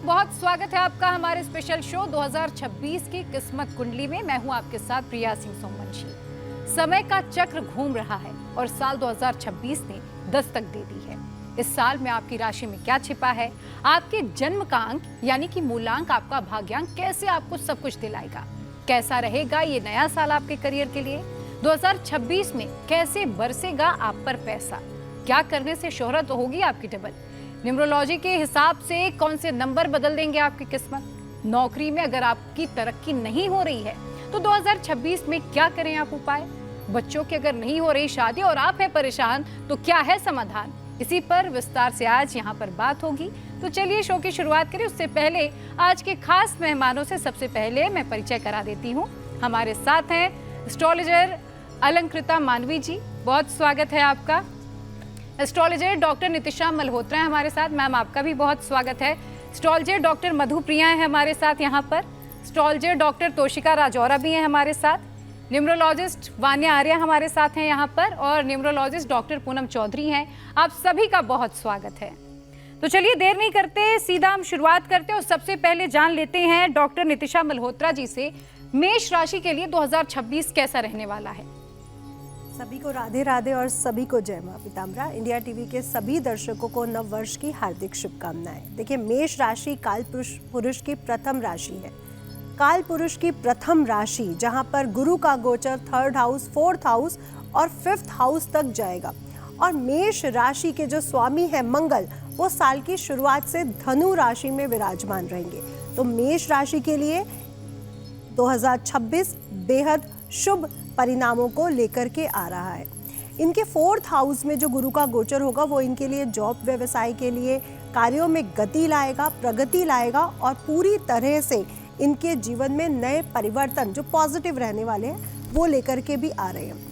बहुत स्वागत है आपका हमारे स्पेशल शो 2026 की किस्मत कुंडली में। मैं हूं आपके साथ प्रिया सिंह सोमवंशी। समय का चक्र घूम रहा है और साल 2026 ने दस्तक दे दी है। इस साल में आपकी राशि में क्या छिपा है, आपके जन्म का अंक यानी कि मूलांक, आपका भाग्यांक कैसे आपको सब कुछ दिलाएगा, कैसा रहेगा ये नया साल आपके करियर के लिए, 2026 में कैसे बरसेगा आप पर पैसा, क्या करने से शोहरत होगी आपकी डबल, न्यूमरोलॉजी के हिसाब से कौन से नंबर बदल देंगे आपकी किस्मत, नौकरी में अगर आपकी तरक्की नहीं हो रही है तो 2026 में क्या करें आप उपाय, बच्चों की अगर नहीं हो रही शादी और आप है परेशान तो क्या है समाधान, इसी पर विस्तार से आज यहाँ पर बात होगी। तो चलिए शो की शुरुआत करें। उससे पहले आज के खास मेहमानों से सबसे पहले मैं परिचय करा देती हूँ। हमारे साथ हैं एस्ट्रोलॉजर अलंकृता मानवी जी, बहुत स्वागत है आपका। एस्ट्रोलॉजर डॉक्टर नितिशा मल्होत्रा है हमारे साथ, मैम आपका भी बहुत स्वागत है। एस्ट्रोलॉजर डॉक्टर मधु प्रिया है हमारे साथ यहाँ पर। एस्ट्रोलॉजर डॉक्टर तोशिका राजौरा भी हैं हमारे साथ। न्यूमरोलॉजिस्ट वान्या आर्य हमारे साथ हैं यहाँ पर और न्यूमरोलॉजिस्ट डॉक्टर पूनम चौधरी हैं। आप सभी का बहुत स्वागत है। तो चलिए देर नहीं करते, सीधा हम शुरुआत करते हैं और सबसे पहले जान लेते हैं डॉक्टर नितिशा मल्होत्रा जी से, मेष राशि के लिए 2026 कैसा रहने वाला है। सभी को राधे राधे और सभी को जय मां पीताम्बरा। इंडिया टीवी के सभी दर्शकों को नव वर्ष की हार्दिक शुभकामनाएं। देखिए, मेष राशि काल पुरुष की प्रथम राशि है। काल पुरुष की प्रथम राशि जहां पर गुरु का गोचर 3rd हाउस, 4th हाउस और 5th हाउस तक जाएगा और मेष राशि के जो स्वामी है मंगल, वो साल की शुरुआत से धनु राशि में विराजमान रहेंगे। तो मेष राशि के लिए 2026 बेहद शुभ परिणामों को लेकर के आ रहा है। इनके 4th हाउस में जो गुरु का गोचर होगा वो इनके लिए जॉब व्यवसाय के लिए कार्यों में गति लाएगा, प्रगति लाएगा और पूरी तरह से इनके जीवन में नए परिवर्तन जो पॉजिटिव रहने वाले हैं वो लेकर के भी आ रहे हैं।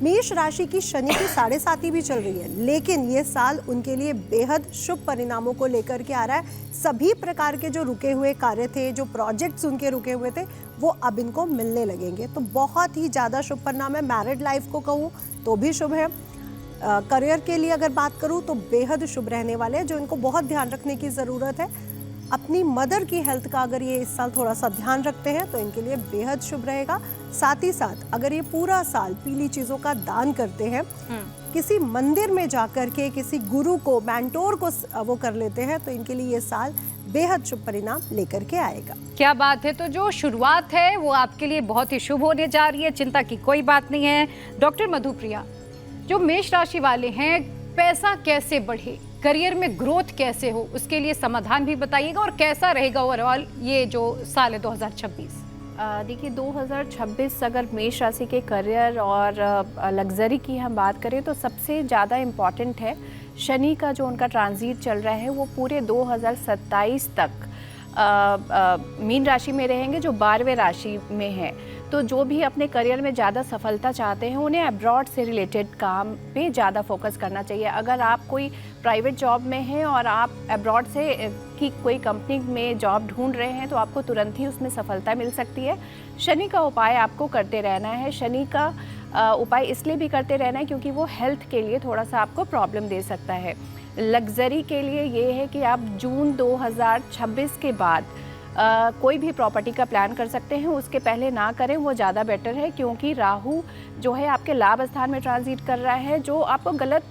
मेष राशि की शनि की 7.5 भी चल रही है, लेकिन ये साल उनके लिए बेहद शुभ परिणामों को लेकर के आ रहा है। सभी प्रकार के जो रुके हुए कार्य थे, जो प्रोजेक्ट्स उनके रुके हुए थे, वो अब इनको मिलने लगेंगे। तो बहुत ही ज़्यादा शुभ परिणाम है। मैरिड लाइफ को कहूँ तो भी शुभ है। करियर के लिए अगर बात करूँ तो बेहद शुभ रहने वाले हैं। जो इनको बहुत ध्यान रखने की ज़रूरत है, अपनी मदर की हेल्थ का अगर ये इस साल थोड़ा सा ध्यान रखते हैं तो इनके लिए बेहद शुभ रहेगा। साथ ही साथ अगर ये पूरा साल पीली चीज़ों का दान करते हैं, किसी मंदिर में जाकर के किसी गुरु को, मेंटोर को वो कर लेते हैं, तो इनके लिए ये साल बेहद शुभ परिणाम लेकर के आएगा। क्या बात है। तो जो शुरुआत है वो आपके लिए बहुत ही शुभ होने जा रही है, चिंता की कोई बात नहीं है। डॉक्टर मधु प्रिया, जो मेष राशि वाले हैं, पैसा कैसे बढ़े, करियर में ग्रोथ कैसे हो, उसके लिए समाधान भी बताइएगा और कैसा रहेगा ओवरऑल ये जो साल है 2026। देखिए, 2026 अगर मेष राशि के करियर और लग्जरी की हम बात करें तो सबसे ज़्यादा इम्पॉर्टेंट है शनि का जो उनका ट्रांजिट चल रहा है वो पूरे 2027 तक मीन राशि में रहेंगे, जो 12वें राशि में है। तो जो भी अपने करियर में ज़्यादा सफलता चाहते हैं उन्हें अब्रॉड से रिलेटेड काम पे ज़्यादा फोकस करना चाहिए। अगर आप कोई प्राइवेट जॉब में हैं और आप अब्रॉड से की कोई कंपनी में जॉब ढूंढ रहे हैं तो आपको तुरंत ही उसमें सफलता मिल सकती है। शनि का उपाय आपको करते रहना है। शनि का उपाय इसलिए भी करते रहना है क्योंकि वो हेल्थ के लिए थोड़ा सा आपको प्रॉब्लम दे सकता है। लग्जरी के लिए ये है कि आप जून 2026 के बाद कोई भी प्रॉपर्टी का प्लान कर सकते हैं। उसके पहले ना करें, वो ज़्यादा बेटर है क्योंकि राहु जो है आपके लाभ स्थान में ट्रांजिट कर रहा है, जो आपको गलत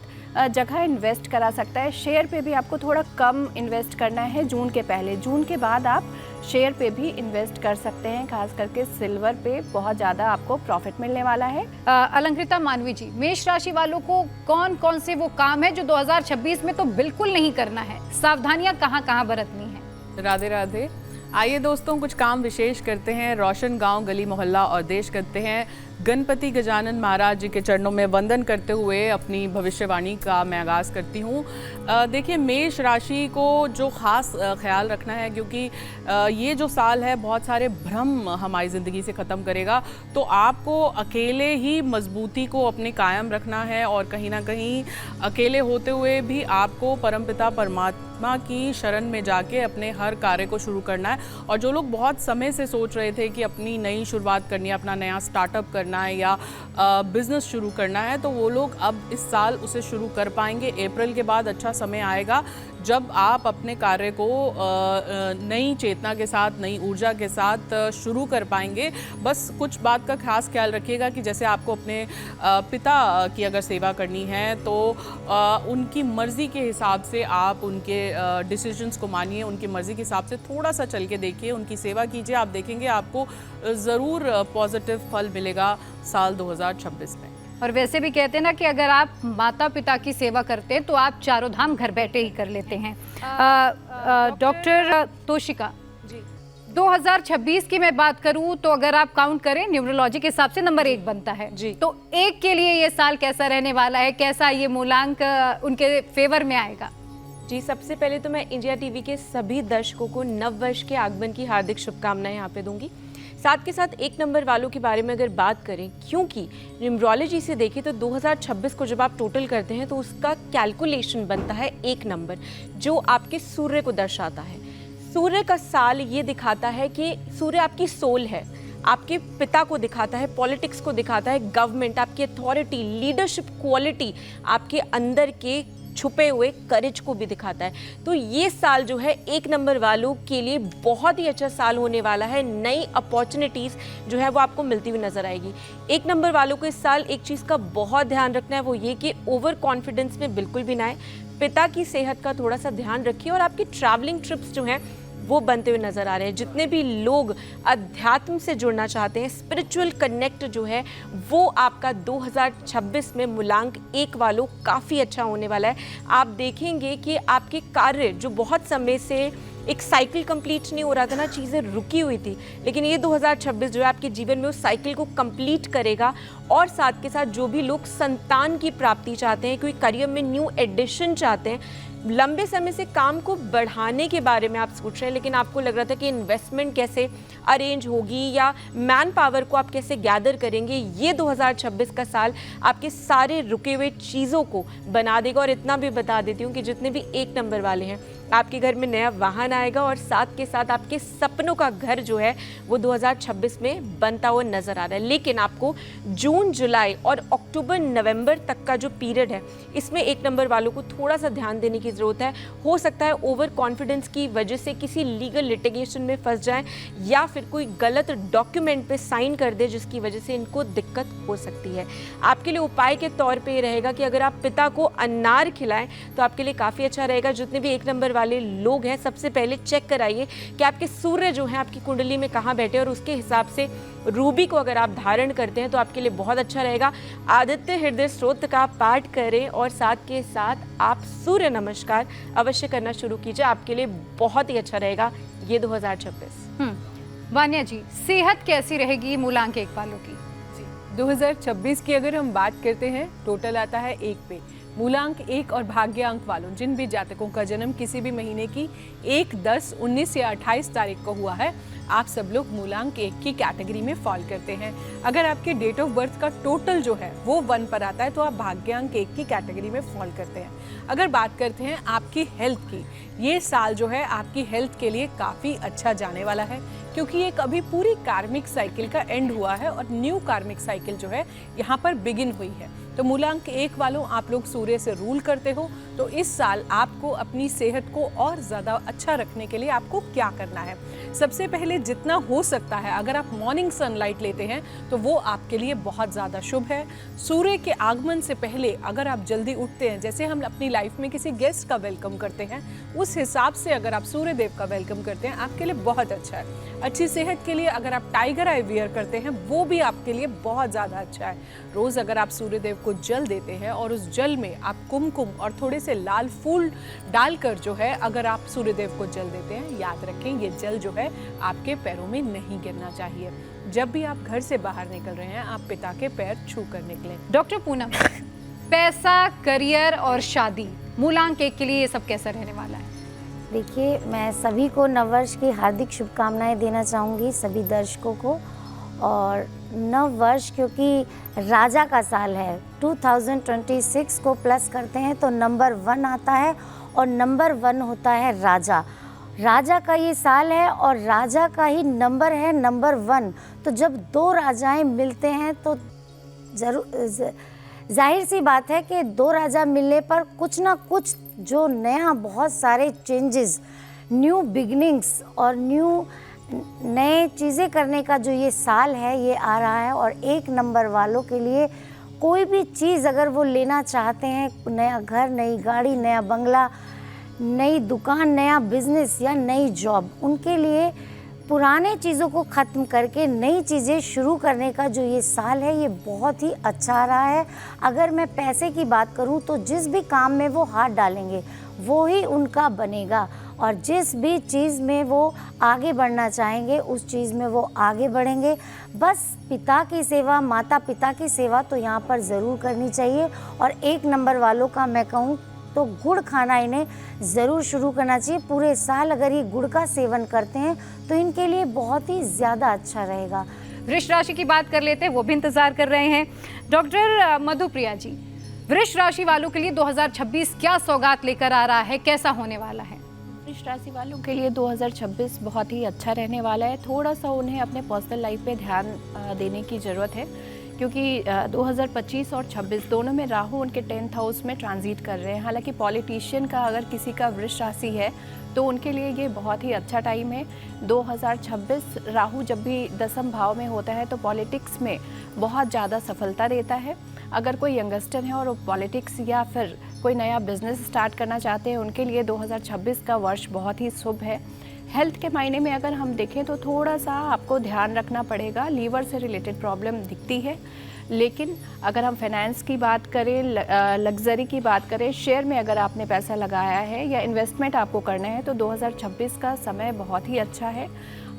जगह इन्वेस्ट करा सकता है। शेयर पे भी आपको थोड़ा कम इन्वेस्ट करना है जून के पहले। जून के बाद आप शेयर पे भी इन्वेस्ट कर सकते हैं, खास करके सिल्वर पे बहुत ज़्यादा आपको प्रॉफिट मिलने वाला है। अलंकृता मानवी जी, मेष राशि वालों को कौन कौन से वो काम है जो 2026 में तो बिल्कुल नहीं करना है, सावधानियां कहाँ कहाँ बरतनी है। राधे राधे। आइए दोस्तों, कुछ काम विशेष करते हैं। रोशन गांव, गली मोहल्ला और देश करते हैं। गणपति गजानन महाराज जी के चरणों में वंदन करते हुए अपनी भविष्यवाणी का मैं आगाज़ करती हूँ। देखिए, मेष राशि को जो ख़ास ख्याल रखना है क्योंकि ये जो साल है बहुत सारे भ्रम हमारी ज़िंदगी से ख़त्म करेगा। तो आपको अकेले ही मजबूती को अपने कायम रखना है और कहीं ना कहीं अकेले होते हुए भी आपको परमपिता परमात्मा की शरण में जाके अपने हर कार्य को शुरू करना है। और जो लोग बहुत समय से सोच रहे थे कि अपनी नई शुरुआत करनी है, अपना नया स्टार्टअप करना करना है या बिजनेस शुरू करना है तो वो लोग अब इस साल उसे शुरू कर पाएंगे। अप्रैल के बाद अच्छा समय आएगा जब आप अपने कार्य को नई चेतना के साथ, नई ऊर्जा के साथ शुरू कर पाएंगे। बस कुछ बात का खास ख्याल रखिएगा कि जैसे आपको अपने पिता की अगर सेवा करनी है तो उनकी मर्ज़ी के हिसाब से आप उनके डिसीजंस को मानिए, उनकी मर्ज़ी के हिसाब से थोड़ा सा चल के देखिए, उनकी सेवा कीजिए। आप देखेंगे आपको ज़रूर पॉजिटिव फल मिलेगा साल 2026 में। और वैसे भी कहते हैं ना कि अगर आप माता पिता की सेवा करते हैं तो आप चारों धाम घर बैठे ही कर लेते हैं। डॉक्टर तोशिका जी, 2026 की मैं बात करूं तो अगर आप काउंट करें न्यूमरोलॉजी के हिसाब से नंबर 1 बनता है जी, तो 1 के लिए ये साल कैसा रहने वाला है, कैसा ये मूलांक उनके फेवर में आएगा? जी, सबसे पहले तो मैं इंडिया टीवी के सभी दर्शकों को नव वर्ष के आगमन की हार्दिक शुभकामनाएं यहाँ पे दूंगी। साथ के साथ 1 नंबर वालों के बारे में अगर बात करें, क्योंकि न्यूमरोलॉजी से देखें तो 2026 को जब आप टोटल करते हैं तो उसका कैलकुलेशन बनता है 1 नंबर, जो आपके सूर्य को दर्शाता है। सूर्य का साल ये दिखाता है कि सूर्य आपकी सोल है, आपके पिता को दिखाता है, पॉलिटिक्स को दिखाता है, गवर्नमेंट, आपकी अथॉरिटी, लीडरशिप क्वालिटी, आपके अंदर के छुपे हुए करेज को भी दिखाता है। तो ये साल जो है 1 नंबर वालों के लिए बहुत ही अच्छा साल होने वाला है। नई अपॉर्चुनिटीज़ जो है वो आपको मिलती हुई नजर आएगी। 1 नंबर वालों को इस साल एक चीज़ का बहुत ध्यान रखना है, वो ये कि ओवर कॉन्फिडेंस में बिल्कुल भी ना आए। पिता की सेहत का थोड़ा सा ध्यान रखिए और आपकी ट्रैवलिंग ट्रिप्स जो हैं वो बनते हुए नज़र आ रहे हैं। जितने भी लोग अध्यात्म से जुड़ना चाहते हैं, स्पिरिचुअल कनेक्ट जो है वो आपका 2026 में मूलांक 1 वालों काफ़ी अच्छा होने वाला है। आप देखेंगे कि आपके कार्य जो बहुत समय से एक साइकिल कंप्लीट नहीं हो रहा था ना, चीज़ें रुकी हुई थी, लेकिन ये 2026 जो है आपके जीवन में उस साइकिल को कंप्लीट करेगा। और साथ के साथ जो भी लोग संतान की प्राप्ति चाहते हैं, कोई करियर में न्यू एडिशन चाहते हैं, लंबे समय से काम को बढ़ाने के बारे में आप सोच रहे हैं लेकिन आपको लग रहा था कि इन्वेस्टमेंट कैसे अरेंज होगी या मैन पावर को आप कैसे गैदर करेंगे, ये 2026 का साल आपके सारे रुके हुए चीज़ों को बना देगा। और इतना भी बता देती हूँ कि जितने भी 1 नंबर वाले हैं, आपके घर में नया वाहन आएगा और साथ के साथ आपके सपनों का घर जो है वो 2026 में बनता हुआ नजर आ रहा है। लेकिन आपको जून, जुलाई और अक्टूबर, नवंबर तक का जो पीरियड है, इसमें 1 नंबर वालों को थोड़ा सा ध्यान देने की ज़रूरत है। हो सकता है ओवर कॉन्फिडेंस की वजह से किसी लीगल लिटिगेशन में फंस जाएं या फिर कोई गलत डॉक्यूमेंट पे साइन कर दे जिसकी वजह से इनको दिक्कत हो सकती है। आपके लिए उपाय के तौर पे ये रहेगा कि अगर आप पिता को अनार खिलाएं तो आपके लिए काफ़ी अच्छा रहेगा। जितने भी 1 नंबर वाले लोग हैं, सबसे पहले चेक कराइए कि आपके सूर्य जो है आपकी कुंडली में कहाँ बैठे और उसके हिसाब से रूबी को अगर आप धारण करते हैं तो आपके लिए बहुत अच्छा रहेगा। आदित्य हृदय स्तोत्र का पाठ करें और साथ के साथ आप सूर्य नमस्कार अवश्य करना शुरू कीजिए, आपके लिए बहुत ही अच्छा रहेगा ये 2026। वान्या जी, सेहत कैसी रहेगी मूलांक 1 वालों की? 2026 की अगर हम बात करते हैं, टोटल आता है 1 पे। मूलांक 1 और भाग्य अंक वालों, जिन भी जातकों का जन्म किसी भी महीने की 1, 10, 19 या 28 तारीख को हुआ है, आप सब लोग मूलांक 1 की कैटेगरी में फॉल करते हैं। अगर आपके डेट ऑफ बर्थ का टोटल जो है वो 1 पर आता है तो आप भाग्यांक 1 की कैटेगरी में फॉल करते हैं। अगर बात करते हैं आपकी हेल्थ की, ये साल जो है आपकी हेल्थ के लिए काफ़ी अच्छा जाने वाला है, क्योंकि एक अभी पूरी कार्मिक साइकिल का एंड हुआ है और न्यू कार्मिक साइकिल जो है यहाँ पर बिगिन हुई है। तो मूलांक 1 वालों, आप लोग सूर्य से रूल करते हो, तो इस साल आपको अपनी सेहत को और ज़्यादा अच्छा रखने के लिए आपको क्या करना है? सबसे पहले जितना हो सकता है अगर आप मॉर्निंग सनलाइट लेते हैं तो वो आपके लिए बहुत ज़्यादा शुभ है। सूर्य के आगमन से पहले अगर आप जल्दी उठते हैं, जैसे हम अपनी लाइफ में किसी गेस्ट का वेलकम करते हैं, उस हिसाब से अगर आप सूर्य देव का वेलकम करते हैं आपके लिए बहुत अच्छा है। अच्छी सेहत के लिए अगर आप टाइगर आई वियर करते हैं वो भी आपके लिए बहुत ज़्यादा अच्छा है। रोज़ अगर आप सूर्य देव को जल देते हैं और उस जल में आप कुमकुम और थोड़े से लाल फूल डालकर जो है अगर आप सूर्य देव को जल देते हैं, याद रखें ये जल जो है आपके पैरों में नहीं गिरना चाहिए। जब भी आप घर से बाहर निकल रहे हैं आप पिता के पैर छू कर निकलें। डॉक्टर पूनम, पैसा, करियर और शादी, मूलांक 1 के लिए ये सब कैसा रहने वाला है? देखिए, मैं सभी को नववर्ष की हार्दिक शुभकामनाएं देना चाहूँगी, सभी दर्शकों को। और नव वर्ष क्योंकि राजा का साल है, 2026 को प्लस करते हैं तो नंबर 1 आता है और नंबर 1 होता है राजा। राजा का ये साल है और राजा का ही नंबर है नंबर 1। तो जब दो राजाएं मिलते हैं तो जाहिर सी बात है कि दो राजा मिलने पर कुछ ना कुछ जो नया, बहुत सारे चेंजेस, न्यू बिगनिंग्स और नए चीज़ें करने का जो ये साल है ये आ रहा है। और 1 नंबर वालों के लिए कोई भी चीज़ अगर वो लेना चाहते हैं, नया घर, नई गाड़ी, नया बंगला, नई दुकान, नया बिजनेस या नई जॉब, उनके लिए पुराने चीज़ों को ख़त्म करके नई चीज़ें शुरू करने का जो ये साल है ये बहुत ही अच्छा रहा है। अगर मैं पैसे की बात करूं तो जिस भी काम में वो हाथ डालेंगे वो ही उनका बनेगा, और जिस भी चीज़ में वो आगे बढ़ना चाहेंगे उस चीज़ में वो आगे बढ़ेंगे। बस पिता की सेवा, माता पिता की सेवा तो यहाँ पर ज़रूर करनी चाहिए। और 1 नंबर वालों का मैं कहूँ तो गुड़ खाना इन्हें ज़रूर शुरू करना चाहिए। पूरे साल अगर ये गुड़ का सेवन करते हैं तो इनके लिए बहुत ही ज़्यादा अच्छा रहेगा। वृष राशि की बात कर लेते हैं, वो भी इंतजार कर रहे हैं। डॉक्टर मधुप्रिया जी, वृष राशि वालों के लिए 2026 क्या सौगात लेकर आ रहा है, कैसा होने वाला है? वृष राशि वालों के लिए 2026 बहुत ही अच्छा रहने वाला है। थोड़ा सा उन्हें अपने पर्सनल लाइफ पे ध्यान देने की ज़रूरत है, क्योंकि 2025 और 26 दोनों में राहु उनके 10th हाउस में ट्रांजिट कर रहे हैं। हालांकि पॉलिटिशियन का अगर किसी का वृष राशि है तो उनके लिए ये बहुत ही अच्छा टाइम है। 2026 राहु जब भी 10th भाव में होता है तो पॉलिटिक्स में बहुत ज़्यादा सफलता देता है। अगर कोई यंगस्टर है और वो पॉलिटिक्स या फिर कोई नया बिजनेस स्टार्ट करना चाहते हैं, उनके लिए 2026 का वर्ष बहुत ही शुभ है। हेल्थ के मायने में अगर हम देखें तो थोड़ा सा आपको ध्यान रखना पड़ेगा, लीवर से रिलेटेड प्रॉब्लम दिखती है। लेकिन अगर हम फाइनेंस की बात करें, लग्जरी की बात करें, शेयर में अगर आपने पैसा लगाया है या इन्वेस्टमेंट आपको करना है तो 2026 का समय बहुत ही अच्छा है।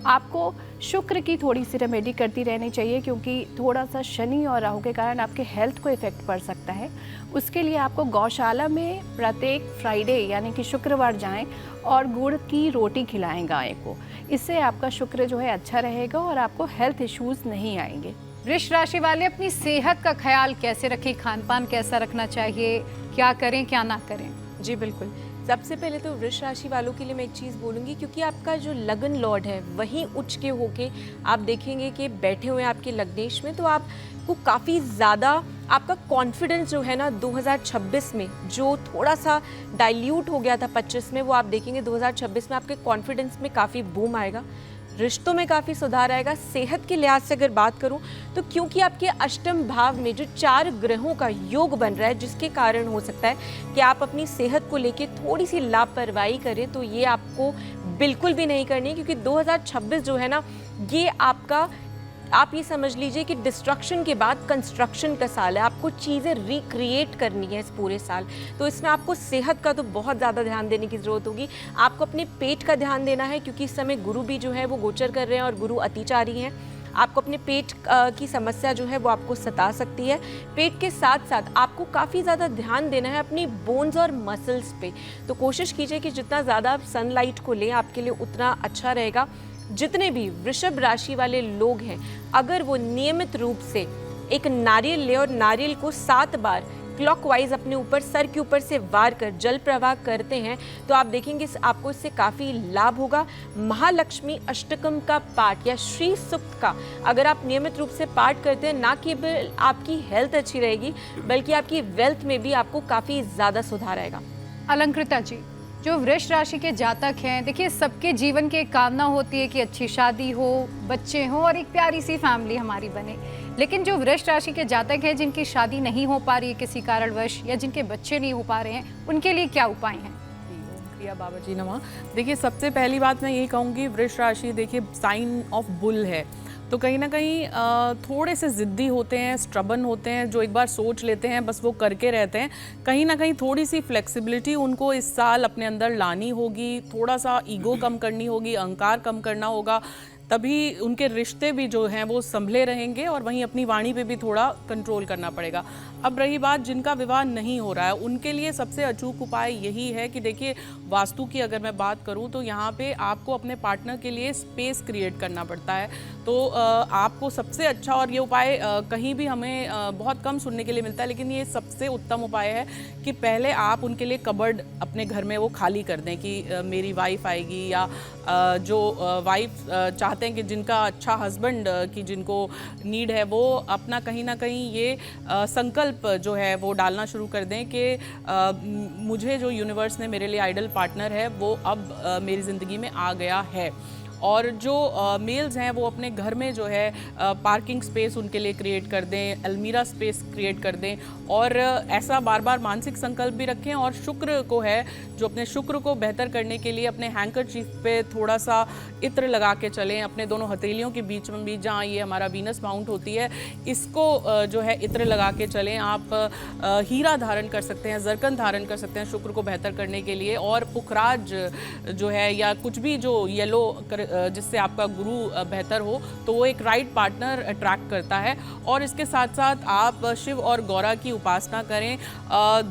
आपको शुक्र की थोड़ी सी रेमेडी करती रहनी चाहिए, क्योंकि थोड़ा सा शनि और राहु के कारण आपके हेल्थ को इफ़ेक्ट पड़ सकता है। उसके लिए आपको गौशाला में प्रत्येक फ्राइडे यानी कि शुक्रवार जाएं और गुड़ की रोटी खिलाएं गाय को। इससे आपका शुक्र जो है अच्छा रहेगा और आपको हेल्थ इश्यूज़ नहीं आएंगे। वृष राशि वाले अपनी सेहत का ख्याल कैसे रखें, खान पान कैसा रखना चाहिए, क्या करें क्या ना करें? जी बिल्कुल। सबसे पहले तो वृष राशि वालों के लिए मैं एक चीज़ बोलूँगी, क्योंकि आपका जो लगन लॉर्ड है वहीं उच्च के होके आप देखेंगे कि बैठे हुए हैं आपके लग्नेश में, तो आपको काफ़ी ज़्यादा आपका कॉन्फिडेंस जो है ना 2026 में जो थोड़ा सा डाइल्यूट हो गया था 25 में, वो आप देखेंगे 2026 में आपके कॉन्फिडेंस में काफ़ी बूम आएगा। रिश्तों में काफ़ी सुधार आएगा। सेहत के लिहाज से अगर बात करूं तो क्योंकि आपके अष्टम भाव में जो 4 ग्रहों का योग बन रहा है, जिसके कारण हो सकता है कि आप अपनी सेहत को लेके थोड़ी सी लापरवाही करें, तो ये आपको बिल्कुल भी नहीं करनी, क्योंकि 2026 जो है ना ये आपका, आप ये समझ लीजिए कि डिस्ट्रक्शन के बाद कंस्ट्रक्शन का साल है। आपको चीज़ें रिक्रिएट करनी है इस पूरे साल, तो इसमें आपको सेहत का तो बहुत ज़्यादा ध्यान देने की ज़रूरत होगी। आपको अपने पेट का ध्यान देना है, क्योंकि इस समय गुरु भी जो है वो गोचर कर रहे हैं और गुरु अतिचारी हैं। आपको अपने पेट की समस्या जो है वो आपको सता सकती है। पेट के साथ साथ आपको काफ़ी ज़्यादा ध्यान देना है अपनी बोन्स और मसल्स पे। तो कोशिश कीजिए कि जितना ज़्यादा आप सनलाइट को लें आपके लिए उतना अच्छा रहेगा। जितने भी वृषभ राशि वाले लोग हैं, अगर वो नियमित रूप से एक नारियल ले और नारियल को 7 बार क्लॉकवाइज अपने ऊपर, सर के ऊपर से वार कर जल प्रवाह करते हैं, तो आप देखेंगे आपको इससे काफ़ी लाभ होगा। महालक्ष्मी अष्टकम का पाठ या श्री सूक्त का अगर आप नियमित रूप से पाठ करते हैं, ना केवल आपकी हेल्थ अच्छी रहेगी बल्कि आपकी वेल्थ में भी आपको काफ़ी ज़्यादा सुधार आएगा। अलंकृता जी, जो वृष राशि के जातक हैं, देखिए सबके जीवन की एक कामना होती है कि अच्छी शादी हो, बच्चे हों और एक प्यारी सी फैमिली हमारी बने। लेकिन जो वृष राशि के जातक हैं जिनकी शादी नहीं हो पा रही है किसी कारणवश, या जिनके बच्चे नहीं हो पा रहे हैं, उनके लिए क्या उपाय हैं? प्रिया बाबा जी नमः। देखिए सबसे पहली बात मैं यही कहूँगी, वृष राशि देखिए साइन ऑफ बुल है, तो कहीं ना कहीं थोड़े से ज़िद्दी होते हैं, स्ट्रबन होते हैं, जो एक बार सोच लेते हैं बस वो करके रहते हैं। कहीं ना कहीं थोड़ी सी फ्लेक्सिबिलिटी उनको इस साल अपने अंदर लानी होगी, थोड़ा सा ईगो कम करनी होगी, अहंकार कम करना होगा। तभी उनके रिश्ते भी जो हैं वो संभले रहेंगे और वहीं अपनी वाणी पे भी थोड़ा कंट्रोल करना पड़ेगा। अब रही बात जिनका विवाह नहीं हो रहा है, उनके लिए सबसे अचूक उपाय यही है कि देखिए, वास्तु की अगर मैं बात करूं तो यहाँ पे आपको अपने पार्टनर के लिए स्पेस क्रिएट करना पड़ता है। तो आपको सबसे अच्छा, और ये उपाय कहीं भी हमें बहुत कम सुनने के लिए मिलता है, लेकिन ये सबसे उत्तम उपाय है कि पहले आप उनके लिए कबर्ड अपने घर में वो खाली कर दें कि मेरी वाइफ आएगी, या जो वाइफ चाहते हैं कि जिनका अच्छा हस्बैंड की जिनको नीड है, वो अपना कहीं ना कहीं ये संकल्प जो है वो डालना शुरू कर दें कि मुझे जो यूनिवर्स ने मेरे लिए आइडल पार्टनर है वो अब मेरी ज़िंदगी में आ गया है। और जो मेल्स हैं वो अपने घर में जो है पार्किंग स्पेस उनके लिए क्रिएट कर दें, अलमीरा स्पेस क्रिएट कर दें, और ऐसा बार बार मानसिक संकल्प भी रखें। और शुक्र को है जो अपने शुक्र को बेहतर करने के लिए अपने हैंकरचीफ पे थोड़ा सा इत्र लगा के चलें, अपने दोनों हथेलियों के बीच में भी जहाँ ये हमारा वीनस माउंट होती है, इसको जो है इत्र लगा के चलें। आप हीरा धारण कर सकते हैं, जरकन धारण कर सकते हैं शुक्र को बेहतर करने के लिए, और पुखराज जो है या कुछ भी जो येलो जिससे आपका गुरु बेहतर हो, तो वो एक राइट पार्टनर अट्रैक्ट करता है। और इसके साथ साथ आप शिव और गौरा की उपासना करें।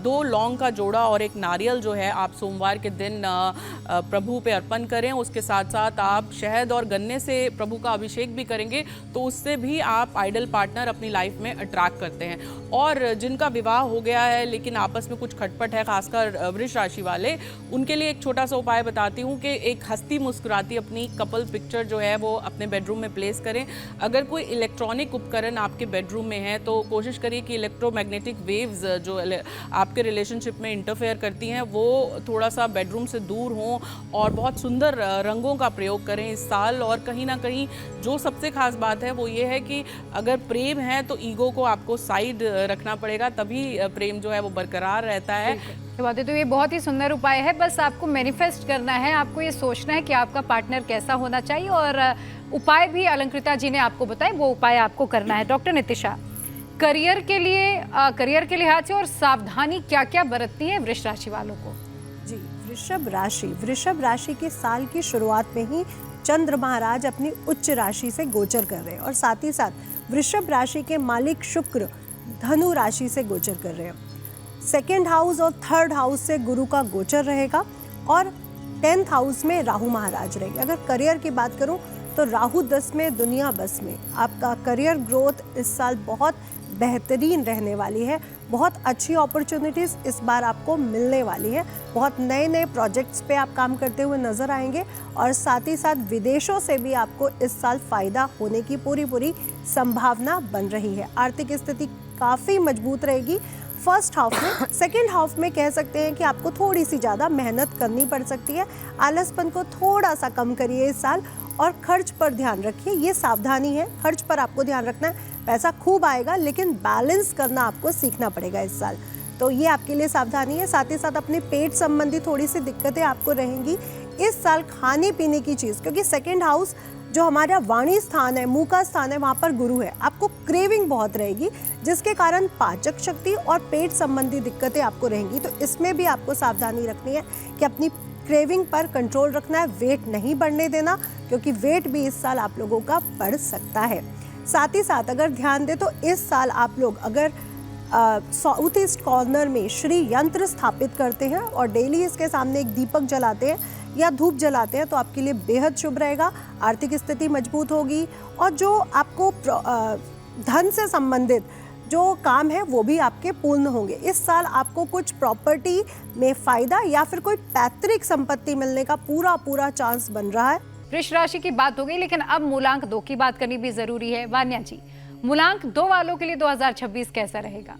2 लौंग का जोड़ा और एक नारियल जो है आप सोमवार के दिन प्रभु पे अर्पण करें। उसके साथ साथ आप शहद और गन्ने से प्रभु का अभिषेक भी करेंगे, तो उससे भी आप आइडल पार्टनर अपनी लाइफ में अट्रैक्ट करते हैं। और जिनका विवाह हो गया है लेकिन आपस में कुछ खटपट है, खासकर वृष राशि वाले, उनके लिए एक छोटा सा उपाय बताती हूँ कि एक हंसती मुस्कुराती अपनी कपल पिक्चर जो है वो अपने बेडरूम में प्लेस करें। अगर कोई इलेक्ट्रॉनिक उपकरण आपके बेडरूम में है तो कोशिश करिए कि इलेक्ट्रोमैग्नेटिक वेव्स जो आपके रिलेशनशिप में इंटरफेयर करती हैं वो थोड़ा सा बेडरूम से दूर हों, और बहुत सुंदर रंगों का प्रयोग करें इस साल। और कहीं ना कहीं जो सबसे खास बात है वो ये है कि अगर प्रेम है तो ईगो को आपको साइड रखना पड़ेगा, तभी प्रेम जो है वो बरकरार रहता है। बात है, तो ये बहुत ही सुंदर उपाय है। बस आपको मैनिफेस्ट करना है, आपको ये सोचना है कि आपका पार्टनर कैसा होना चाहिए, और उपाय भी अलंकृता जी ने आपको बताए, वो उपाय आपको करना है। डॉक्टर नितिशा, करियर के लिहाज से और सावधानी क्या क्या बरतनी है वृष राशि वालों को? जी, वृषभ राशि के साल की शुरुआत में ही चंद्र महाराज अपनी उच्च राशि से गोचर कर रहे हैं, और साथ ही साथ वृषभ राशि के मालिक शुक्र धनु राशि से गोचर कर रहे हैं। 2nd हाउस और 3rd हाउस से गुरु का गोचर रहेगा, और 10th हाउस में राहु महाराज रहेंगे। अगर करियर की बात करूं तो राहु 10 में, दुनिया 10 में। आपका करियर ग्रोथ इस साल बहुत बेहतरीन रहने वाली है। बहुत अच्छी अपॉर्चुनिटीज़ इस बार आपको मिलने वाली है। बहुत नए नए प्रोजेक्ट्स पे आप काम करते हुए नज़र आएंगे, और साथ ही साथ विदेशों से भी आपको इस साल फ़ायदा होने की पूरी संभावना बन रही है। आर्थिक स्थिति काफ़ी मजबूत रहेगी 1st हाफ में। 2nd हाफ में कह सकते हैं कि आपको थोड़ी सी ज़्यादा मेहनत करनी पड़ सकती है। आलसपन को थोड़ा सा कम करिए इस साल, और खर्च पर ध्यान रखिए। ये सावधानी है, खर्च पर आपको ध्यान रखना है। पैसा खूब आएगा लेकिन बैलेंस करना आपको सीखना पड़ेगा इस साल, तो ये आपके लिए सावधानी है। साथ ही साथ अपने पेट संबंधी थोड़ी सी दिक्कतें आपको रहेंगी इस साल। खाने पीने की चीज़, क्योंकि 2nd हाउस जो हमारा वाणी स्थान है, मुंह का स्थान है, वहाँ पर गुरु है। आपको क्रेविंग बहुत रहेगी, जिसके कारण पाचक शक्ति और पेट संबंधी दिक्कतें आपको रहेंगी। तो इसमें भी आपको सावधानी रखनी है कि अपनी क्रेविंग पर कंट्रोल रखना है, वेट नहीं बढ़ने देना, क्योंकि वेट भी इस साल आप लोगों का बढ़ सकता है। साथ ही साथ अगर ध्यान दें तो इस साल आप लोग अगर साउथ ईस्ट कॉर्नर में श्री यंत्र स्थापित करते हैं और डेली इसके सामने एक दीपक जलाते हैं या धूप जलाते हैं, तो आपके लिए बेहद शुभ रहेगा। आर्थिक स्थिति मजबूत होगी, और जो आपको धन से संबंधित जो काम है वो भी आपके पूर्ण होंगे। इस साल आपको कुछ प्रॉपर्टी में फ़ायदा या फिर कोई पैतृक संपत्ति मिलने का पूरा चांस बन रहा है। वृष राशि की बात हो गई, लेकिन अब मूलांक 2 की बात करनी भी जरूरी है। वान्या जी, मूलांक 2 वालों के लिए 2026 कैसा रहेगा?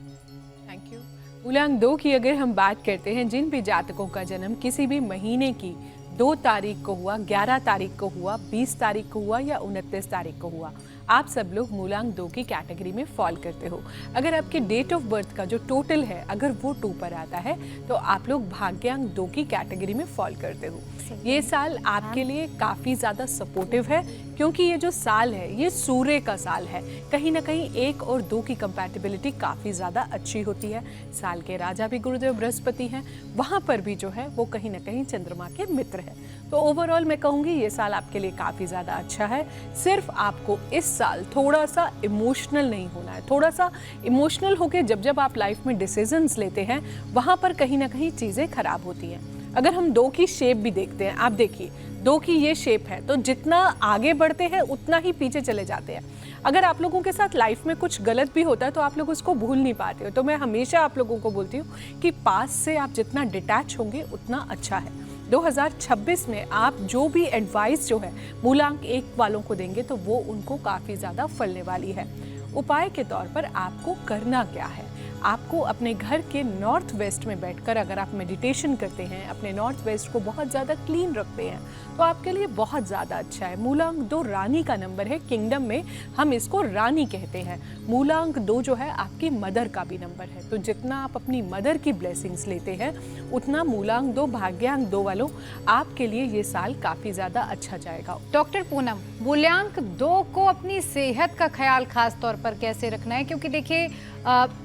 Thank you. मूलांक 2 की अगर हम बात करते हैं, जिन भी जातकों का जन्म किसी भी महीने की 2 तारीख को हुआ, 11 तारीख को हुआ, 20 तारीख को हुआ या 29 तारीख को हुआ, आप सब लोग मूलांक 2 की कैटेगरी में फॉल करते हो। अगर आपके डेट ऑफ बर्थ का जो टोटल है अगर वो 2 पर आता है तो आप लोग भाग्यांक 2 की कैटेगरी में फॉल करते हो। ये साल आपके लिए काफ़ी ज़्यादा सपोर्टिव है, क्योंकि ये जो साल है ये सूर्य का साल है। कहीं ना कहीं 1 और 2 की कंपैटिबिलिटी काफ़ी ज़्यादा अच्छी होती है। साल के राजा भी गुरुदेव बृहस्पति हैं, वहाँ पर भी जो है वो कहीं ना कहीं चंद्रमा के मित्र हैं। तो ओवरऑल मैं कहूँगी ये साल आपके लिए काफ़ी ज़्यादा अच्छा है। सिर्फ आपको इस साल थोड़ा सा इमोशनल नहीं होना है। थोड़ा सा इमोशनल होकर जब आप लाइफ में डिसीजंस लेते हैं वहाँ पर कहीं ना कहीं चीज़ें खराब होती हैं। अगर हम 2 की शेप भी देखते हैं, आप देखिए 2 की ये शेप है, तो जितना आगे बढ़ते हैं उतना ही पीछे चले जाते हैं। अगर आप लोगों के साथ लाइफ में कुछ गलत भी होता है तो आप लोग उसको भूल नहीं पाते हो। तो मैं हमेशा आप लोगों को बोलती हूँ कि पास से आप जितना डिटैच होंगे उतना अच्छा है। 2026 में आप जो भी एडवाइस जो है मूलांक 1 वालों को देंगे तो वो उनको काफ़ी ज़्यादा फलने वाली है। उपाय के तौर पर आपको करना क्या है, आपको अपने घर के नॉर्थ वेस्ट में बैठकर अगर आप मेडिटेशन करते हैं, अपने नॉर्थ वेस्ट को बहुत ज़्यादा क्लीन रखते हैं तो आपके लिए बहुत ज़्यादा अच्छा है। मूलांक 2 रानी का नंबर है, किंगडम में हम इसको रानी कहते हैं। मूलांक 2 जो है आपकी मदर का भी नंबर है, तो जितना आप अपनी मदर की ब्लेसिंग्स लेते हैं उतना मूलांक 2 भाग्यांक 2 वालों आपके लिए ये साल काफ़ी ज़्यादा अच्छा जाएगा। डॉक्टर पूनम, मूल्यांक 2 को अपनी सेहत का ख्याल खास तौर पर कैसे रखना है? क्योंकि देखिए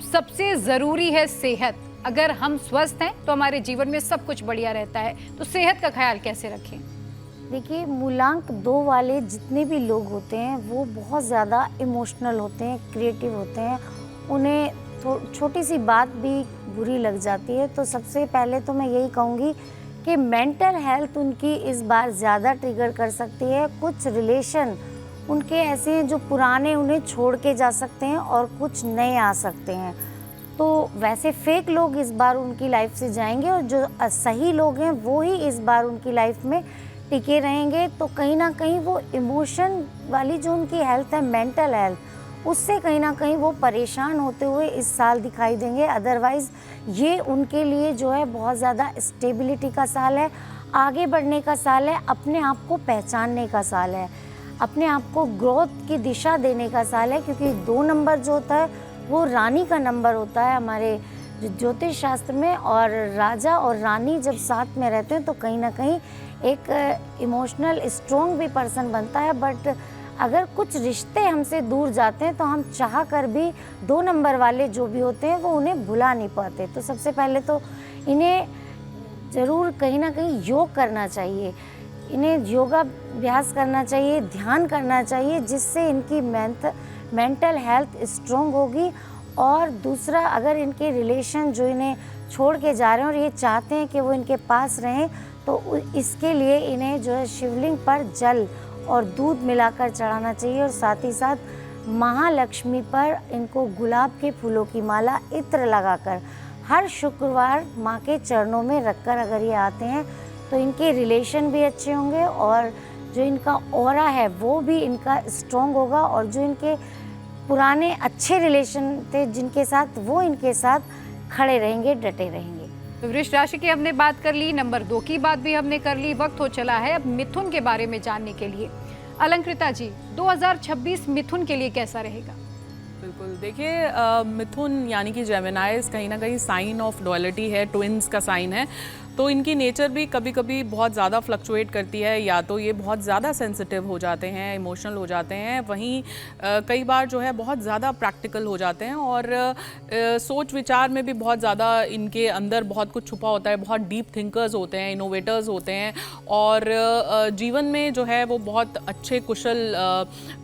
सबसे ज़रूरी है सेहत। अगर हम स्वस्थ हैं तो हमारे जीवन में सब कुछ बढ़िया रहता है, तो सेहत का ख्याल कैसे रखें? देखिए, मूलांक 2 वाले जितने भी लोग होते हैं वो बहुत ज़्यादा इमोशनल होते हैं, क्रिएटिव होते हैं। उन्हें छोटी सी बात भी बुरी लग जाती है। तो सबसे पहले तो मैं यही कहूँगी कि मेंटल हेल्थ उनकी इस बार ज़्यादा ट्रिगर कर सकती है। कुछ रिलेशन उनके ऐसे हैं जो पुराने उन्हें छोड़ के जा सकते हैं और कुछ नए आ सकते हैं। तो वैसे फेक लोग इस बार उनकी लाइफ से जाएंगे और जो सही लोग हैं वो ही इस बार उनकी लाइफ में टिके रहेंगे। तो कहीं ना कहीं वो इमोशन वाली जो उनकी हेल्थ है, मेंटल हेल्थ, उससे कहीं ना कहीं वो परेशान होते हुए इस साल दिखाई देंगे। अदरवाइज़ ये उनके लिए जो है बहुत ज़्यादा स्टेबिलिटी का साल है, आगे बढ़ने का साल है, अपने आप को पहचानने का साल है, अपने आप को ग्रोथ की दिशा देने का साल है। क्योंकि 2 नंबर जो होता है वो रानी का नंबर होता है हमारे ज्योतिष शास्त्र में, और राजा और रानी जब साथ में रहते हैं तो कहीं ना कहीं एक इमोशनल स्ट्रॉन्ग भी पर्सन बनता है। बट अगर कुछ रिश्ते हमसे दूर जाते हैं तो हम चाह कर भी 2 नंबर वाले जो भी होते हैं वो उन्हें भुला नहीं पाते। तो सबसे पहले तो इन्हें ज़रूर कहीं ना कहीं योग करना चाहिए, इन्हें योगाभ्यास करना चाहिए, ध्यान करना चाहिए, जिससे इनकी मेंटल हेल्थ स्ट्रॉन्ग होगी। और दूसरा, अगर इनके रिलेशन जो इन्हें छोड़ के जा रहे हैं और ये चाहते हैं कि वो इनके पास रहें, तो इसके लिए इन्हें जो है शिवलिंग पर जल और दूध मिलाकर चढ़ाना चाहिए। और साथ ही साथ महालक्ष्मी पर इनको गुलाब के फूलों की माला इत्र लगाकर हर शुक्रवार माँ के चरणों में रखकर अगर ये आते हैं तो इनके रिलेशन भी अच्छे होंगे और जो इनका ऑरा है वो भी इनका स्ट्रॉन्ग होगा। और जो इनके पुराने अच्छे रिलेशन थे जिनके साथ, वो इनके साथ खड़े रहेंगे, डटे रहेंगे। तो वृष राशि की हमने बात कर ली, नंबर 2 की बात भी हमने कर ली। वक्त हो चला है अब मिथुन के बारे में जानने के लिए। अलंकृता जी, 2026 मिथुन के लिए कैसा रहेगा? बिल्कुल, देखिए मिथुन यानी कि जेमिनाइज कहीं ना कहीं साइन ऑफ डुअलिटी है, ट्विंस का साइन है। तो इनकी नेचर भी कभी कभी बहुत ज़्यादा फ्लक्चुएट करती है, या तो ये बहुत ज़्यादा सेंसिटिव हो जाते हैं, इमोशनल हो जाते हैं, वहीं कई बार जो है बहुत ज़्यादा प्रैक्टिकल हो जाते हैं और सोच विचार में भी बहुत ज़्यादा इनके अंदर बहुत कुछ छुपा होता है, बहुत डीप थिंकर्स होते हैं, इनोवेटर्स होते हैं और जीवन में जो है वो बहुत अच्छे कुशल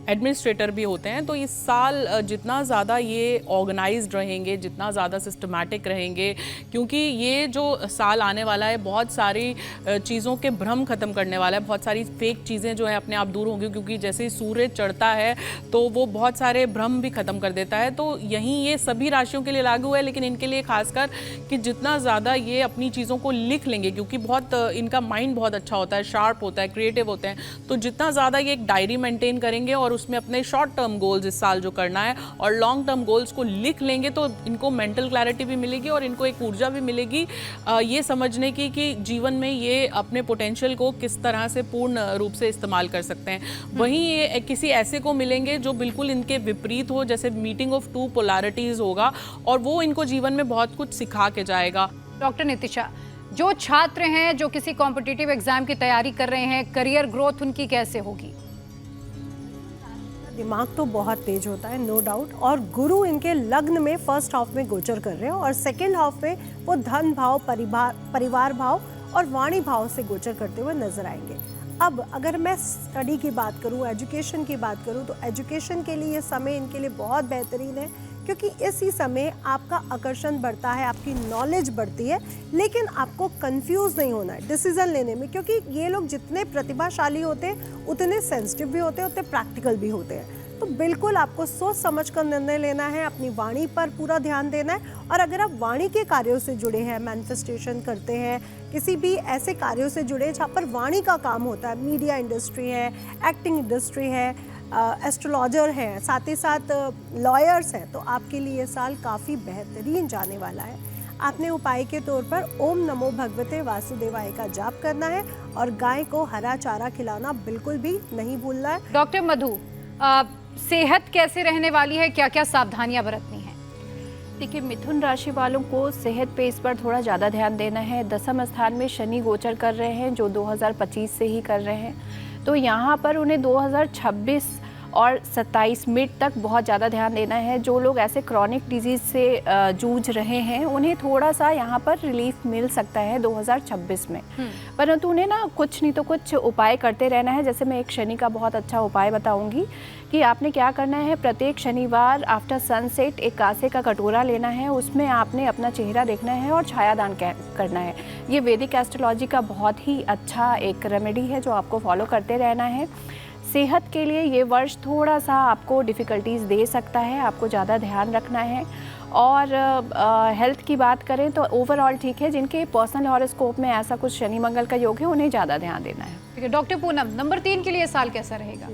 एडमिनिस्ट्रेटर भी होते हैं। तो इस साल जितना ज़्यादा ये ऑर्गेनाइज्ड रहेंगे, जितना ज़्यादा सिस्टमैटिक रहेंगे, क्योंकि ये जो साल आने वाला है बहुत सारी चीज़ों के भ्रम खत्म करने वाला है, बहुत सारी फेक चीज़ें जो है अपने आप दूर होंगी, क्योंकि जैसे ही सूर्य चढ़ता है तो वो बहुत सारे भ्रम भी खत्म कर देता है। तो यहीं ये सभी राशियों के लिए लागू है, लेकिन इनके लिए खासकर कि जितना ज़्यादा ये अपनी चीज़ों को लिख लेंगे, क्योंकि बहुत इनका माइंड बहुत अच्छा होता है, शार्प होता है, क्रिएटिव होते हैं, तो जितना ज़्यादा ये एक डायरी मेंटेन करेंगे और उसमें अपने शॉर्ट टर्म गोल्स इस साल जो करना है और लॉन्ग टर्म गोल्स को लिख लेंगे, तो इनको मेंटल क्लैरिटी भी मिलेगी और इनको एक ऊर्जा भी मिलेगी ये समझने की कि जीवन में ये अपने पोटेंशियल को किस तरह से पूर्ण रूप से इस्तेमाल कर सकते हैं। वहीं ये किसी ऐसे को मिलेंगे जो बिल्कुल इनके विपरीत हो, जैसे मीटिंग ऑफ टू पोलैरिटीज होगा और वो इनको जीवन में बहुत कुछ सिखा के जाएगा। डॉक्टर नितिशा, जो छात्र हैं जो किसी कॉम्पिटिटिव एग्जाम की तैयारी कर रहे हैं, करियर ग्रोथ उनकी कैसे होगी? दिमाग तो बहुत तेज होता है, नो डाउट। और गुरु इनके लग्न में फर्स्ट हाफ में गोचर कर रहे हैं और सेकंड हाफ में वो धन भाव, परिवार भाव और वाणी भाव से गोचर करते हुए नजर आएंगे। अब अगर मैं स्टडी की बात करूं, एजुकेशन की बात करूं, तो एजुकेशन के लिए ये समय इनके लिए बहुत बेहतरीन है, क्योंकि इसी समय आपका आकर्षण बढ़ता है, आपकी नॉलेज बढ़ती है, लेकिन आपको कंफ्यूज नहीं होना है डिसीजन लेने में, क्योंकि ये लोग जितने प्रतिभाशाली होते हैं उतने सेंसिटिव भी होते हैं, उतने प्रैक्टिकल भी होते हैं। तो बिल्कुल आपको सोच समझ कर निर्णय लेना है, अपनी वाणी पर पूरा ध्यान देना है। और अगर आप वाणी के कार्यों से जुड़े हैं, मैनिफेस्टेशन करते हैं, किसी भी ऐसे कार्यों से जुड़े हैं जहाँ पर वाणी का काम होता है, मीडिया इंडस्ट्री है, एक्टिंग इंडस्ट्री है, एस्ट्रोलॉजर हैं, साथ ही साथ लॉयर्स हैं, तो आपके लिए ये साल काफ़ी बेहतरीन जाने वाला है। आपने उपाय के तौर पर ओम नमो भगवते वासुदेवाय का जाप करना है और गाय को हरा चारा खिलाना बिल्कुल भी नहीं भूलना है। डॉक्टर मधु, सेहत कैसे रहने वाली है, क्या क्या सावधानियां बरतनी है? देखिए, मिथुन राशि वालों को सेहत पे इस पर थोड़ा ज़्यादा ध्यान देना है। दसम स्थान में शनि गोचर कर रहे हैं, जो 2025 से ही कर रहे हैं, तो यहाँ पर उन्हें 2026 और 27 मिड तक बहुत ज़्यादा ध्यान देना है। जो लोग ऐसे क्रॉनिक डिजीज़ से जूझ रहे हैं, उन्हें थोड़ा सा यहाँ पर रिलीफ मिल सकता है 2026 में, परंतु उन्हें ना कुछ नहीं तो कुछ उपाय करते रहना है। जैसे मैं एक शनि का बहुत अच्छा उपाय बताऊंगी कि आपने क्या करना है। प्रत्येक शनिवार आफ्टर सनसेट एक कांसे का कटोरा लेना है, उसमें आपने अपना चेहरा देखना है और छायादान करना है। ये वैदिक एस्ट्रोलॉजी का बहुत ही अच्छा एक रेमेडी है जो आपको फॉलो करते रहना है। सेहत के लिए ये वर्ष थोड़ा सा आपको डिफ़िकल्टीज़ दे सकता है, आपको ज़्यादा ध्यान रखना है। और हेल्थ की बात करें तो ओवरऑल ठीक है। जिनके पर्सनल हॉरोस्कोप में ऐसा कुछ शनि मंगल का योग है, उन्हें ज़्यादा ध्यान देना है। ठीक है डॉक्टर पूनम, नंबर 3 के लिए साल कैसा रहेगा?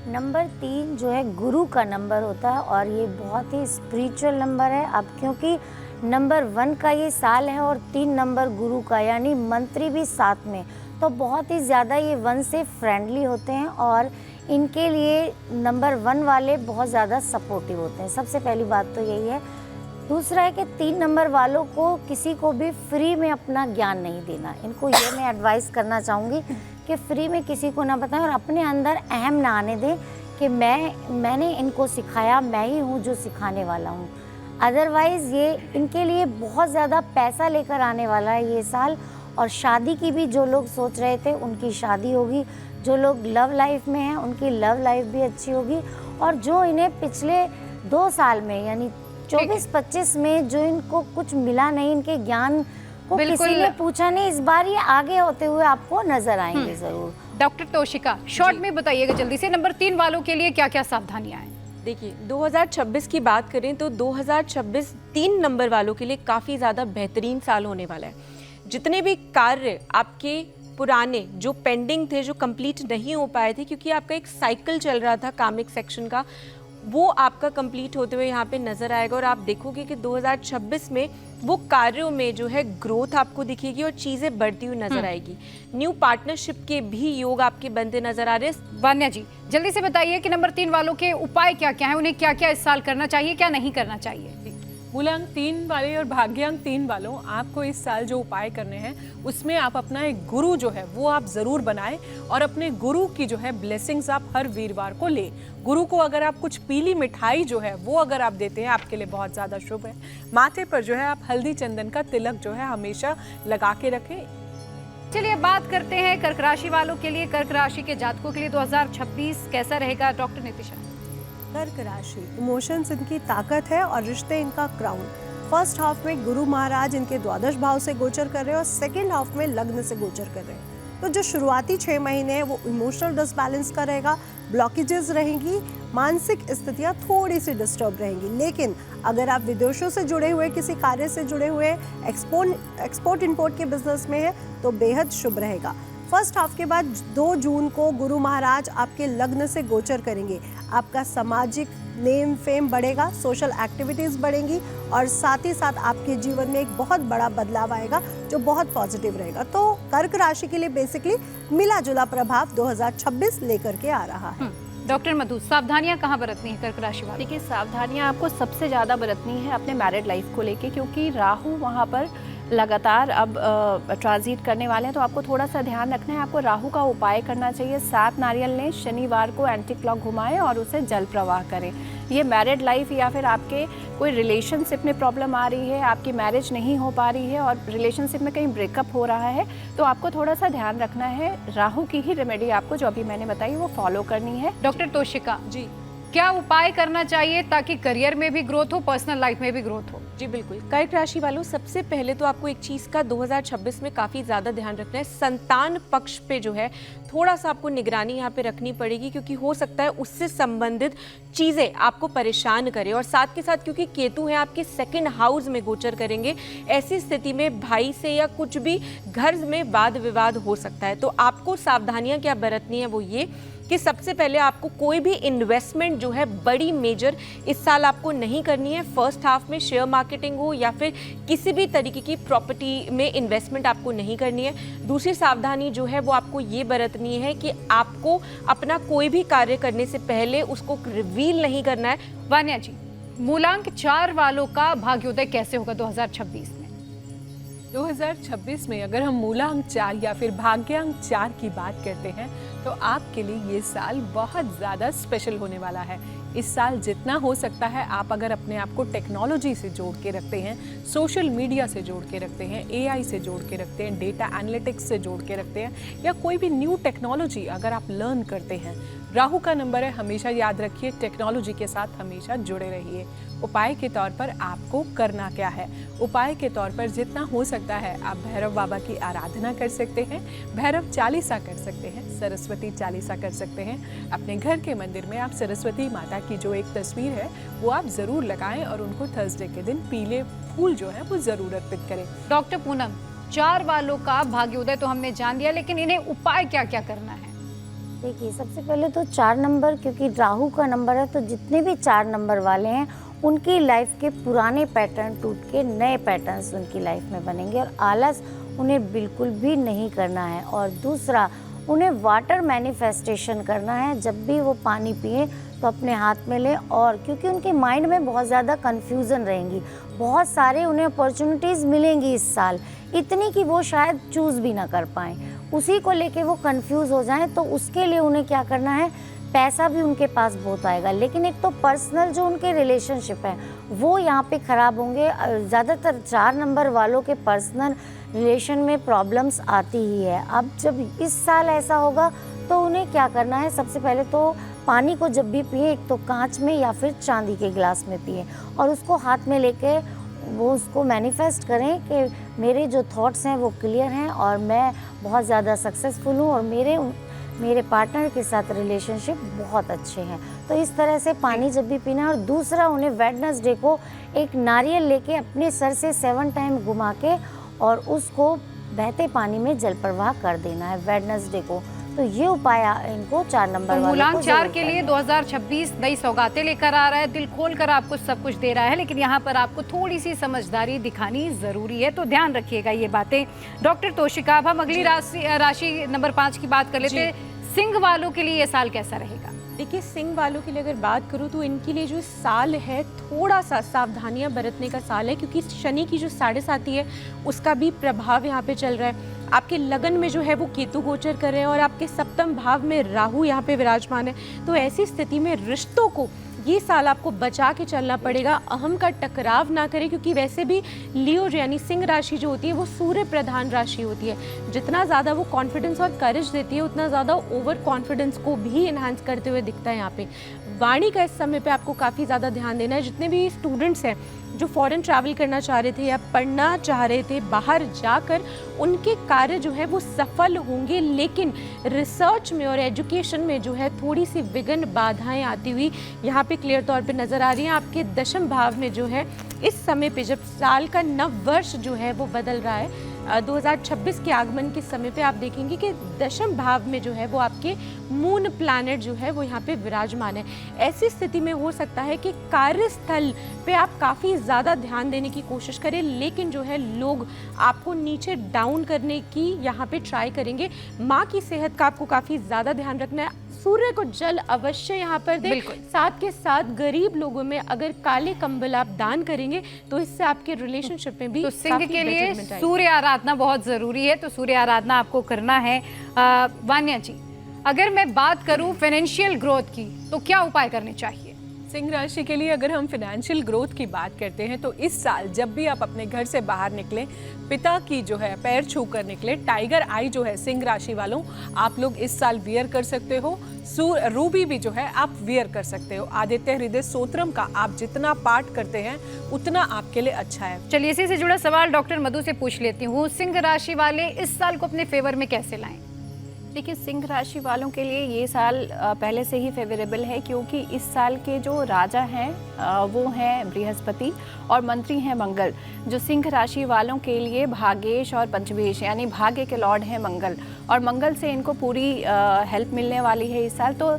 नंबर 3 जो है गुरु का नंबर होता है और ये बहुत ही स्पिरिचुअल नंबर है। अब क्योंकि नंबर 1 का ये साल है और 3 नंबर गुरु का, यानी मंत्री भी साथ में, तो बहुत ही ज़्यादा ये 1 से फ्रेंडली होते हैं और इनके लिए नंबर 1 वाले बहुत ज़्यादा सपोर्टिव होते हैं। सबसे पहली बात तो यही है। दूसरा है कि 3 नंबर वालों को किसी को भी फ्री में अपना ज्ञान नहीं देना। इनको ये मैं एडवाइस करना चाहूँगी कि फ्री में किसी को ना बताएं और अपने अंदर अहम ना आने दें कि मैंने इनको सिखाया, मैं ही हूँ जो सिखाने वाला हूँ। अदरवाइज़ ये इनके लिए बहुत ज़्यादा पैसा लेकर आने वाला है ये साल। और शादी की भी जो लोग सोच रहे थे उनकी शादी होगी, जो लोग लव लाइफ में हैं उनकी लव लाइफ भी अच्छी होगी। और जो इन्हें पिछले 2 साल में यानी 24-25 में जो इनको कुछ मिला नहीं, इनके ज्ञान को किसी ने पूछा नहीं, इस बार ये आगे होते हुए आपको नजर आएंगे ज़रूर। डॉक्टर तोशिका, शॉर्ट में बताइएगा जल्दी से, नंबर 3 वालों के लिए क्या क्या सावधानियां हैं? देखिए, 2026 की बात करें तो 2026 3 नंबर वालों के लिए काफ़ी ज़्यादा बेहतरीन साल होने वाला है। जितने भी कार्य आपके पुराने जो पेंडिंग थे, जो कंप्लीट नहीं हो पाए थे, क्योंकि आपका एक साइकिल चल रहा था कामिक सेक्शन का, वो आपका कंप्लीट होते हुए यहाँ पे नज़र आएगा। और आप देखोगे कि 2026 में वो कार्यों में जो है ग्रोथ आपको दिखेगी और चीज़ें बढ़ती हुई नज़र आएगी। न्यू पार्टनरशिप के भी योग आपके बनते नज़र आ रहे हैं। वान्या जी, जल्दी से बताइए कि नंबर 3 वालों के उपाय क्या क्या हैं, उन्हें क्या क्या इस साल करना चाहिए, क्या नहीं करना चाहिए? मूलांक 3 वाले और भाग्यांक 3 वालों, आपको इस साल जो उपाय करने हैं उसमें आप अपना एक गुरु जो है वो आप ज़रूर बनाएं और अपने गुरु की जो है ब्लेसिंग्स आप हर वीरवार को लें। गुरु को अगर आप कुछ पीली मिठाई जो है वो अगर आप देते हैं, आपके लिए बहुत ज़्यादा शुभ है। माथे पर जो है आप हल्दी चंदन का तिलक जो है हमेशा लगा के रखें। चलिए बात करते हैं कर्क राशि वालों के लिए। कर्क राशि के जातकों के लिए 2026 कैसा रहेगा, डॉक्टर नितिशा? कर्क राशि, इमोशंस इनकी ताकत है और रिश्ते इनका क्राउन। फर्स्ट हाफ में गुरु महाराज इनके द्वादश भाव से गोचर कर रहे हैं और सेकंड हाफ में लग्न से गोचर कर रहे हैं। तो जो शुरुआती 6 महीने हैं वो इमोशनल डिसबैलेंस का रहेगा, ब्लॉकेजेस रहेंगी, मानसिक स्थितियाँ थोड़ी सी डिस्टर्ब रहेंगी। लेकिन अगर आप विदेशों से जुड़े हुए, किसी कार्य से जुड़े हुए, एक्सपोर्ट इंपोर्ट के बिजनेस में है तो बेहद शुभ रहेगा। फर्स्ट हाफ के बाद 2 जून को गुरु महाराज आपके लग्न से गोचर करेंगे। आपका सामाजिक नेम फेम बढ़ेगा, सोशल एक्टिविटीज़ बढ़ेंगी और साथ ही साथ आपके जीवन में एक बहुत बड़ा बदलाव आएगा जो बहुत पॉजिटिव रहेगा। तो कर्क राशि के लिए बेसिकली मिला जुला प्रभाव 2026 लेकर के आ रहा है। डॉक्टर मधु, सावधानियां कहाँ बरतनी है कर्क राशि वालों? देखिए, सावधानियां आपको सबसे ज़्यादा बरतनी है अपने मैरिड लाइफ को लेके, क्योंकि राहु वहाँ पर लगातार अब ट्रांजिट करने वाले हैं, तो आपको थोड़ा सा ध्यान रखना है। आपको राहु का उपाय करना चाहिए। 7 नारियल लें, शनिवार को एंटी क्लॉक घुमाएं और उसे जल प्रवाह करें। ये मैरिड लाइफ या फिर आपके कोई रिलेशनशिप में प्रॉब्लम आ रही है, आपकी मैरिज नहीं हो पा रही है और रिलेशनशिप में कहीं ब्रेकअप हो रहा है, तो आपको थोड़ा सा ध्यान रखना है। राहु की ही रेमेडी आपको जो अभी मैंने बताई वो फॉलो करनी है। डॉक्टर तोशिका जी क्या उपाय करना चाहिए ताकि करियर में भी ग्रोथ हो, पर्सनल लाइफ में भी ग्रोथ हो? जी बिल्कुल। कर्क राशि वालों, सबसे पहले तो आपको एक चीज़ का 2026 में काफ़ी ज़्यादा ध्यान रखना है। संतान पक्ष पे जो है थोड़ा सा आपको निगरानी यहाँ पे रखनी पड़ेगी, क्योंकि हो सकता है उससे संबंधित चीज़ें आपको परेशान करें। और साथ के साथ क्योंकि केतु है आपके 2nd हाउस में गोचर करेंगे, ऐसी स्थिति में भाई से या कुछ भी घर में वाद विवाद हो सकता है। तो आपको सावधानियाँ क्या बरतनी है वो ये कि सबसे पहले आपको कोई भी इन्वेस्टमेंट जो है बड़ी मेजर इस साल आपको नहीं करनी है। फर्स्ट हाफ में शेयर मार्केटिंग हो या फिर किसी भी तरीके की प्रॉपर्टी में इन्वेस्टमेंट आपको नहीं करनी है। दूसरी सावधानी जो है वो आपको ये बरतनी है कि आपको अपना कोई भी कार्य करने से पहले उसको रिवील नहीं करना है। वान्या जी, मूलांक 4 वालों का भाग्योदय कैसे होगा 2026 में? 2026 में अगर हम मूलांक 4 या फिर भाग्यांक 4 की बात करते हैं तो आपके लिए ये साल बहुत ज़्यादा स्पेशल होने वाला है। इस साल जितना हो सकता है आप अगर अपने आप को टेक्नोलॉजी से जोड़ के रखते हैं, सोशल मीडिया से जोड़ के रखते हैं, एआई से जोड़ के रखते हैं, डेटा एनालिटिक्स से जोड़ के रखते हैं या कोई भी न्यू टेक्नोलॉजी अगर आप लर्न करते हैं, राहु का नंबर है, हमेशा याद रखिए टेक्नोलॉजी के साथ हमेशा जुड़े रहिए। उपाय के तौर पर आपको करना क्या है? उपाय के तौर पर जितना हो सकता है आप भैरव बाबा की आराधना कर सकते हैं, भैरव चालीसा कर सकते हैं, सरस्वती चालीसा कर सकते हैं। अपने घर के मंदिर में आप सरस्वती माता की जो एक तस्वीर है वो आप ज़रूर लगाएं और उनको थर्सडे के दिन पीले फूल जो है वो ज़रूर अर्पित करें। डॉक्टर पूनम, 4 वालों का भाग्योदय तो हमने जान लिया, लेकिन इन्हें उपाय क्या क्या करना है? देखिए, सबसे पहले तो 4 नंबर, क्योंकि राहु का नंबर है, तो जितने भी 4 नंबर वाले हैं उनकी लाइफ के पुराने पैटर्न टूट के नए पैटर्न्स उनकी लाइफ में बनेंगे और आलस उन्हें बिल्कुल भी नहीं करना है। और दूसरा, उन्हें वाटर मैनिफेस्टेशन करना है। जब भी वो पानी पिए तो अपने हाथ में लें, और क्योंकि उनके माइंड में बहुत ज़्यादा कन्फ्यूज़न रहेंगी, बहुत सारे उन्हें अपॉर्चुनिटीज़ मिलेंगी इस साल, इतनी कि वो शायद चूज़ भी ना कर पाएँ, उसी को लेके वो कंफ्यूज हो जाएं। तो उसके लिए उन्हें क्या करना है, पैसा भी उनके पास बहुत आएगा, लेकिन एक तो पर्सनल जो उनके रिलेशनशिप है वो यहाँ पे ख़राब होंगे। ज़्यादातर 4 नंबर वालों के पर्सनल रिलेशन में प्रॉब्लम्स आती ही है। अब जब इस साल ऐसा होगा तो उन्हें क्या करना है, सबसे पहले तो पानी को जब भी पिए, एक तो कांच में या फिर चांदी के गिलास में पिए और उसको हाथ में लेके वो उसको मैनिफेस्ट करें कि मेरे जो थॉट्स हैं वो क्लियर हैं और मैं बहुत ज़्यादा सक्सेसफुल हूँ और मेरे पार्टनर के साथ रिलेशनशिप बहुत अच्छे हैं। तो इस तरह से पानी जब भी पीना है। और दूसरा, उन्हें वेडनेसडे को एक नारियल लेके अपने सर से 7 टाइम घुमा के और उसको बहते पानी में जल प्रवाह कर देना है वेडनेसडे को। तो ये उपाय इनको 4 नंबर तो मूलांक 4 के लिए 2026 नई सौगातें लेकर आ रहा है, दिल खोल कर आपको सब कुछ दे रहा है, लेकिन यहाँ पर आपको थोड़ी सी समझदारी दिखानी जरूरी है, तो ध्यान रखिएगा ये बातें। डॉक्टर तोशिका, अब हम अगली राशि नंबर 5 की बात कर लेते हैं। सिंह वालों के लिए ये साल कैसा रहेगा? देखिए, सिंह वालों के लिए अगर बात करूँ तो इनके लिए जो साल है थोड़ा सा सावधानियां बरतने का साल है, क्योंकि शनि की जो 7.5 है उसका भी प्रभाव यहाँ पे चल रहा है। आपके लगन में जो है वो केतु गोचर कर रहे हैं और आपके 7वें भाव में राहु यहाँ पे विराजमान है। तो ऐसी स्थिति में रिश्तों को ये साल आपको बचा के चलना पड़ेगा, अहम का टकराव ना करें, क्योंकि वैसे भी लियो यानी सिंह राशि जो होती है वो सूर्य प्रधान राशि होती है। जितना ज़्यादा वो कॉन्फिडेंस और करेज देती है उतना ज़्यादा ओवर कॉन्फिडेंस को भी इन्हांस करते हुए दिखता है। यहाँ पे वाणी का इस समय पे आपको काफ़ी ज़्यादा ध्यान देना है। जितने भी स्टूडेंट्स हैं जो फॉरेन ट्रैवल करना चाह रहे थे या पढ़ना चाह रहे थे बाहर जाकर, उनके कार्य जो है वो सफल होंगे, लेकिन रिसर्च में और एजुकेशन में जो है थोड़ी सी विघ्न बाधाएं आती हुई यहाँ पे क्लियर तौर पे नज़र आ रही हैं। आपके 10वें भाव में जो है इस समय पे जब साल का नव वर्ष जो है वो बदल रहा है, 2026 के आगमन के समय पे आप देखेंगे कि 10वें भाव में जो है वो आपके मून प्लैनेट जो है वो यहाँ पे विराजमान है। ऐसी स्थिति में हो सकता है कि कार्यस्थल पे आप काफ़ी ज़्यादा ध्यान देने की कोशिश करें, लेकिन जो है लोग आपको नीचे डाउन करने की यहाँ पे ट्राई करेंगे। माँ की सेहत का आपको काफ़ी ज़्यादा ध्यान रखना है। सूर्य को जल अवश्य यहाँ पर दें। बिल्कुल। साथ के साथ गरीब लोगों में अगर काले कंबल आप दान करेंगे तो इससे आपके रिलेशनशिप में भी तो सिंह काफी के लिए betterment आएगी। सूर्य आराधना बहुत जरूरी है, तो सूर्य आराधना आपको करना है। वान्या जी, अगर मैं बात करूं फाइनेंशियल ग्रोथ की, तो क्या उपाय करने चाहिए? सिंह राशि के लिए अगर हम फाइनेंशियल ग्रोथ की बात करते हैं तो इस साल जब भी आप अपने घर से बाहर निकलें, पिता की जो है पैर छू कर निकले। टाइगर आई जो है सिंह राशि वालों, आप लोग इस साल वियर कर सकते हो। रूबी भी जो है आप वियर कर सकते हो। आदित्य हृदय स्तोत्रम का आप जितना पाठ करते हैं उतना आपके लिए अच्छा है। चलिए इसी से जुड़ा सवाल डॉक्टर मधु से पूछ लेती हूँ। सिंह राशि वाले इस साल को अपने फेवर में कैसे लाएं? देखिए, सिंह राशि वालों के लिए ये साल पहले से ही फेवरेबल है, क्योंकि इस साल के जो राजा हैं वो हैं बृहस्पति और मंत्री हैं मंगल, जो सिंह राशि वालों के लिए भाग्येश और पंचमेश यानी भाग्य के लॉर्ड हैं मंगल, और मंगल से इनको पूरी हेल्प मिलने वाली है इस साल। तो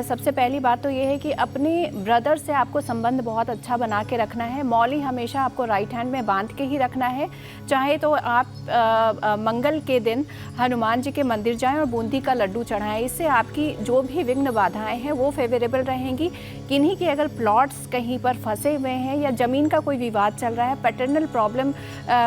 सबसे पहली बात तो ये है कि अपने ब्रदर से आपको संबंध बहुत अच्छा बना के रखना है। मौली हमेशा आपको राइट हैंड में बांध के ही रखना है। चाहे तो आप मंगल के दिन हनुमान जी के मंदिर जाएं और बूंदी का लड्डू चढ़ाएं। इससे आपकी जो भी विघ्न बाधाएं हैं वो फेवरेबल रहेंगी। किन्हीं के अगर प्लॉट्स कहीं पर फंसे हुए हैं या ज़मीन का कोई विवाद चल रहा है, पैटर्नल प्रॉब्लम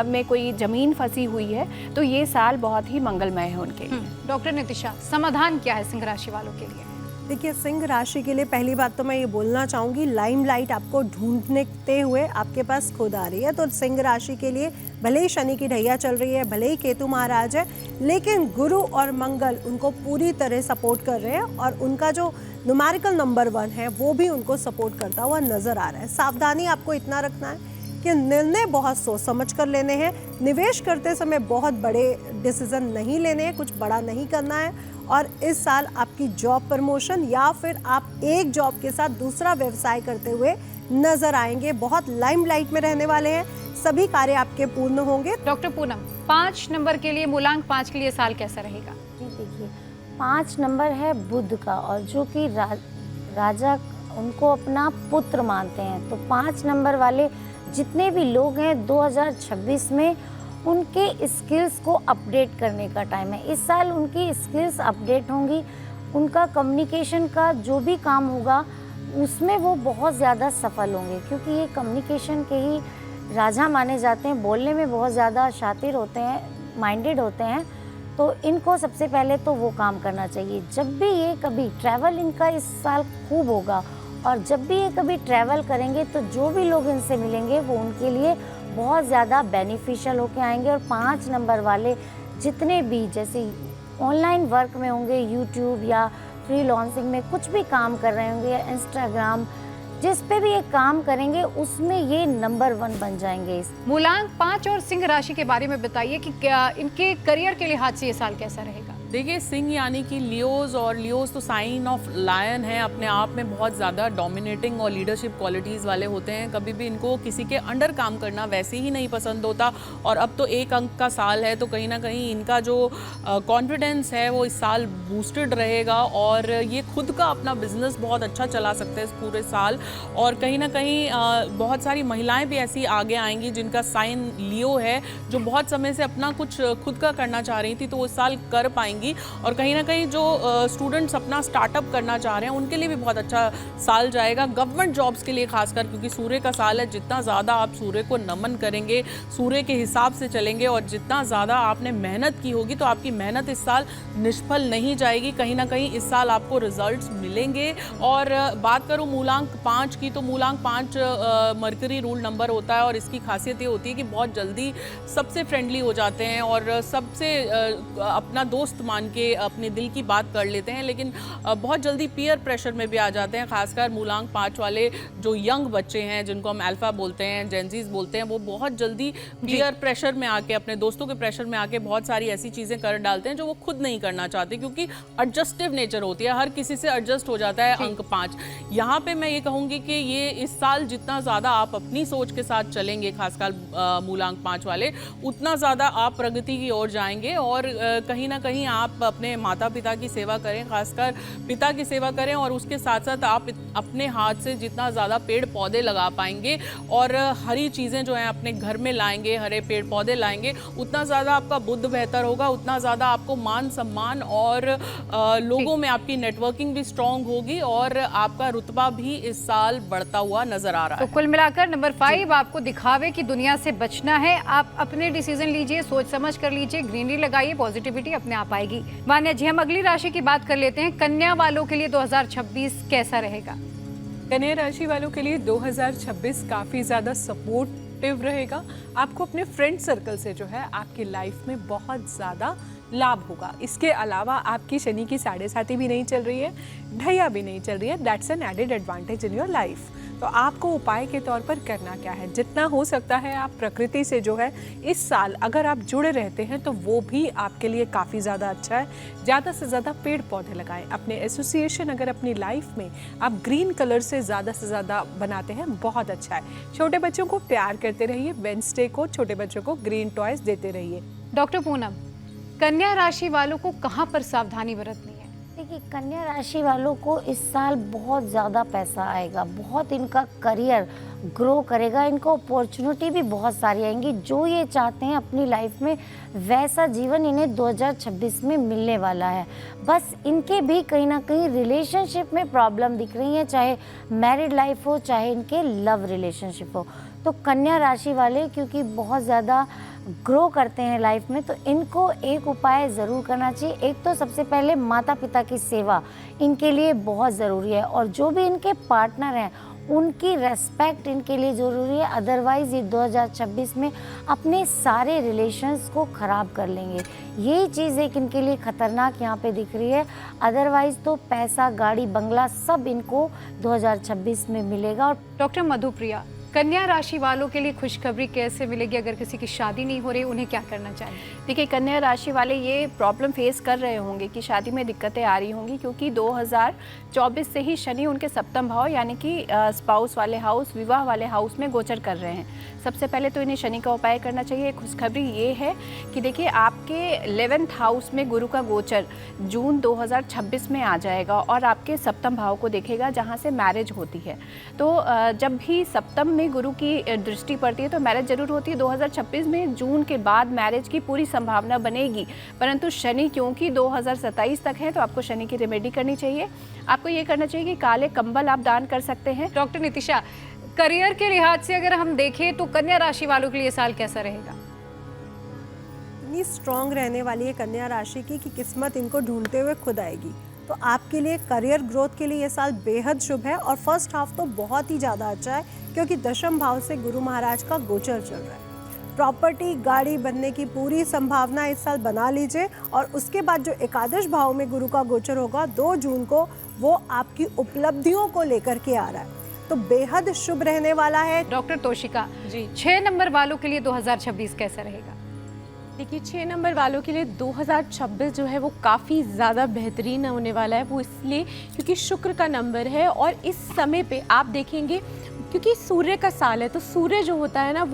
में कोई ज़मीन फंसी हुई है, तो ये साल बहुत ही मंगलमय है उनके लिए। डॉक्टर नितिशा, समाधान क्या है सिंह राशि वालों के लिए? देखिए, सिंह राशि के लिए पहली बात तो मैं ये बोलना चाहूँगी, लाइमलाइट आपको ढूंढते हुए आपके पास खुद आ रही है। तो सिंह राशि के लिए भले ही शनि की ढैया चल रही है, भले ही केतु महाराज है, लेकिन गुरु और मंगल उनको पूरी तरह सपोर्ट कर रहे हैं और उनका जो न्यूमेरिकल नंबर 1 है वो भी उनको सपोर्ट करता हुआ नजर आ रहा है। सावधानी आपको इतना रखना है कि निर्णय बहुत सोच समझ कर लेने हैं। निवेश करते समय बहुत बड़े डिसीजन नहीं लेने हैं, कुछ बड़ा नहीं करना है। और इस साल आपकी जॉब प्रमोशन या फिर आप एक जॉब के साथ दूसरा व्यवसाय करते हुए नजर आएंगे। बहुत लाइमलाइट में रहने वाले हैं, सभी कार्य आपके पूर्ण होंगे। डॉक्टर पूनम, 5 नंबर के लिए, मूलांक 5 के लिए साल कैसा रहेगा? देखिए, 5 नंबर है बुध का, और जो कि राजा उनको अपना पुत्र मानते हैं। तो 5 नंबर वाले जितने भी लोग हैं 2026 में उनके स्किल्स को अपडेट करने का टाइम है। इस साल उनकी स्किल्स अपडेट होंगी। उनका कम्युनिकेशन का जो भी काम होगा उसमें वो बहुत ज़्यादा सफल होंगे, क्योंकि ये कम्युनिकेशन के ही राजा माने जाते हैं। बोलने में बहुत ज़्यादा शातिर होते हैं, माइंडेड होते हैं। तो इनको सबसे पहले तो वो काम करना चाहिए। जब भी ये कभी ट्रैवल इनका इस साल खूब होगा, और जब भी ये कभी ट्रैवल करेंगे तो जो भी लोग इनसे मिलेंगे वो उनके लिए बहुत ज़्यादा बेनिफिशियल होके आएंगे। और 5 नंबर वाले जितने भी जैसे ऑनलाइन वर्क में होंगे, यूट्यूब या फ्रीलांसिंग में कुछ भी काम कर रहे होंगे, या इंस्टाग्राम, जिस पे भी ये काम करेंगे उसमें ये नंबर 1 बन जाएंगे। मूलांक 5 और सिंह राशि के बारे में बताइए कि क्या इनके करियर के लिहाज से ये साल कैसा रहेगा? देखिए, सिंह यानी कि लियोज, और लियोज तो साइन ऑफ लायन है, अपने आप में बहुत ज़्यादा डोमिनेटिंग और लीडरशिप क्वालिटीज़ वाले होते हैं। कभी भी इनको किसी के अंडर काम करना वैसे ही नहीं पसंद होता। और अब तो 1 अंक का साल है, तो कहीं ना कहीं इनका जो कॉन्फिडेंस है वो इस साल बूस्टेड रहेगा, और ये खुद का अपना बिजनेस बहुत अच्छा चला सकते हैं इस पूरे साल। और कहीं ना कहीं बहुत सारी महिलाएँ भी ऐसी आगे आएंगी जिनका साइन लियो है, जो बहुत समय से अपना कुछ खुद का करना चाह रही थी, तो वो इस साल कर पाएंगी। और कहीं ना कहीं जो स्टूडेंट्स अपना स्टार्टअप करना चाह रहे हैं उनके लिए भी बहुत अच्छा साल जाएगा। गवर्नमेंट जॉब्स के लिए खासकर, क्योंकि सूर्य का साल है, जितना ज़्यादा आप सूर्य को नमन करेंगे, सूर्य के हिसाब से चलेंगे, और जितना ज़्यादा आपने मेहनत की होगी, तो आपकी मेहनत इस साल निष्फल नहीं जाएगी। कहीं ना कहीं इस साल आपको रिजल्ट्स मिलेंगे। और बात करूँ मूलांक 5 की, तो मूलांक 5 मरकरी रूल नंबर होता है, और इसकी खासियत ये होती है कि बहुत जल्दी सबसे फ्रेंडली हो जाते हैं और सबसे अपना दोस्त मान के अपने दिल की बात कर लेते हैं, लेकिन बहुत जल्दी पीयर प्रेशर में भी आ जाते हैं। खासकर मूलांक 5 वाले जो यंग बच्चे हैं, जिनको हम अल्फा बोलते हैं, जेंजीज बोलते हैं, वो बहुत जल्दी पीयर प्रेशर में आके, अपने दोस्तों के प्रेशर में आके बहुत सारी ऐसी चीज़ें कर डालते हैं जो वो खुद नहीं करना चाहते, क्योंकि एडजस्टिव नेचर होती है, हर किसी से एडजस्ट हो जाता है अंक 5। यहाँ पे मैं ये कहूँगी कि ये इस साल जितना ज़्यादा आप अपनी सोच के साथ चलेंगे, खासकर मूलांक 5 वाले, उतना ज़्यादा आप प्रगति की ओर जाएंगे। और कहीं ना कहीं आप अपने माता पिता की सेवा करें, खासकर पिता की सेवा करें, और उसके साथ साथ आप अपने हाथ से जितना ज़्यादा पेड़ पौधे लगा पाएंगे और हरी चीज़ें जो हैं अपने घर में लाएंगे, हरे पेड़ पौधे लाएंगे, उतना ज़्यादा आपका बुद्ध बेहतर होगा, उतना ज़्यादा आपको मान सम्मान और लोगों में आपकी नेटवर्किंग भी स्ट्रांग होगी और आपका रुतबा भी इस साल बढ़ता हुआ नजर आ रहा है। तो कुल मिलाकर नंबर 5, आपको दिखावे की दुनिया से बचना है। आप अपने डिसीजन लीजिए, सोच समझ कर लीजिए, ग्रीनरी लगाइए, पॉजिटिविटी अपने आप आएगी। मान्या जी, हम अगली राशि की बात कर लेते हैं। कन्या वालों के लिए 2026 कैसा रहेगा? कन्या राशि वालों के लिए 2026 काफ़ी ज़्यादा सपोर्टिव रहेगा। आपको अपने फ्रेंड सर्कल से जो है आपकी लाइफ में बहुत ज़्यादा लाभ होगा। इसके अलावा आपकी शनि की 7.5 भी नहीं चल रही है, ढैया भी नहीं चल रही है। That's an added advantage in your life. तो आपको उपाय के तौर पर करना क्या है, जितना हो सकता है आप प्रकृति से जो है इस साल अगर आप जुड़े रहते हैं तो वो भी आपके लिए काफ़ी ज़्यादा अच्छा है। ज़्यादा से ज़्यादा पेड़ पौधे लगाएं। अपने एसोसिएशन अगर अपनी लाइफ में आप ग्रीन कलर से ज़्यादा बनाते हैं, बहुत अच्छा है। छोटे बच्चों को प्यार करते रहिए। वेडनेसडे को छोटे बच्चों को ग्रीन टॉयज देते रहिए। डॉक्टर पूनम, कन्या राशि वालों को कहाँ पर सावधानी बरतनी है? देखिए, कन्या राशि वालों को इस साल बहुत ज़्यादा पैसा आएगा, बहुत इनका करियर ग्रो करेगा, इनको अपॉर्चुनिटी भी बहुत सारी आएंगी। जो ये चाहते हैं अपनी लाइफ में वैसा जीवन इन्हें 2026 में मिलने वाला है। बस इनके भी कहीं ना कहीं रिलेशनशिप में प्रॉब्लम दिख रही है, चाहे मैरिड लाइफ हो चाहे इनके लव रिलेशनशिप हो। तो कन्या राशि वाले क्योंकि बहुत ज़्यादा ग्रो करते हैं लाइफ में, तो इनको एक उपाय ज़रूर करना चाहिए। एक तो सबसे पहले माता पिता की सेवा इनके लिए बहुत ज़रूरी है, और जो भी इनके पार्टनर हैं उनकी रेस्पेक्ट इनके लिए ज़रूरी है। अदरवाइज़ ये 2026 में अपने सारे रिलेशंस को ख़राब कर लेंगे। यही चीज़ एक इनके लिए ख़तरनाक यहाँ पे दिख रही है। अदरवाइज़ तो पैसा, गाड़ी, बंगला सब इनको 2026 में मिलेगा। और डॉक्टर मधुप्रिया, कन्या राशि वालों के लिए खुशखबरी कैसे मिलेगी? अगर किसी की शादी नहीं हो रही, उन्हें क्या करना चाहिए? देखिए, कन्या राशि वाले ये प्रॉब्लम फेस कर रहे होंगे कि शादी में दिक्कतें आ रही होंगी, क्योंकि 2024 से ही शनि उनके सप्तम भाव यानी कि स्पाउस वाले हाउस, विवाह वाले हाउस में गोचर कर रहे हैं। सबसे पहले तो इन्हें शनि का उपाय करना चाहिए। खुशखबरी ये है कि देखिए, आपके 11th हाउस में गुरु का गोचर जून 2026 में आ जाएगा और आपके सप्तम भाव को देखेगा, जहाँ से मैरिज होती है। तो जब भी सप्तम में गुरु की दृष्टि पड़ती है तो मैरिज जरूर होती है। 2026 में जून के बाद मैरिज की पूरी संभावना बनेगी, परंतु शनि क्योंकि 2027 तक है तो आपको शनि की रेमेडी करनी चाहिए। आपको ये करना चाहिए कि काले कंबल आप दान कर सकते हैं। डॉक्टर नितिशा, करियर के लिहाज से अगर हम देखें तो कन्या राशि वालों के लिए साल कैसा रहेगा? इतनी स्ट्रांग रहने वाली है कन्या राशि की कि किस्मत इनको ढूंढते हुए खुद आएगी। तो आपके लिए करियर ग्रोथ के लिए ये साल बेहद शुभ है, और फर्स्ट हाफ तो बहुत ही ज़्यादा अच्छा है क्योंकि दशम भाव से गुरु महाराज का गोचर चल रहा है। प्रॉपर्टी, गाड़ी बनने की पूरी संभावना इस साल बना लीजिए, और उसके बाद जो एकादश भाव में गुरु का गोचर होगा 2 जून को, वो आपकी उपलब्धियों को लेकर के आ रहा है, तो बेहद शुभ रहने वाला है। डॉक्टर तोशिका जी, 6 नंबर वालों के लिए 2026 कैसा रहेगा? देखिए 6 नंबर वालों के लिए 2026 जो है वो काफ़ी ज़्यादा बेहतरीन होने वाला है। वो इसलिए क्योंकि शुक्र का नंबर है, और इस समय पे आप देखेंगे क्योंकि सूर्य का साल है, तो सूर्य जो होता है ना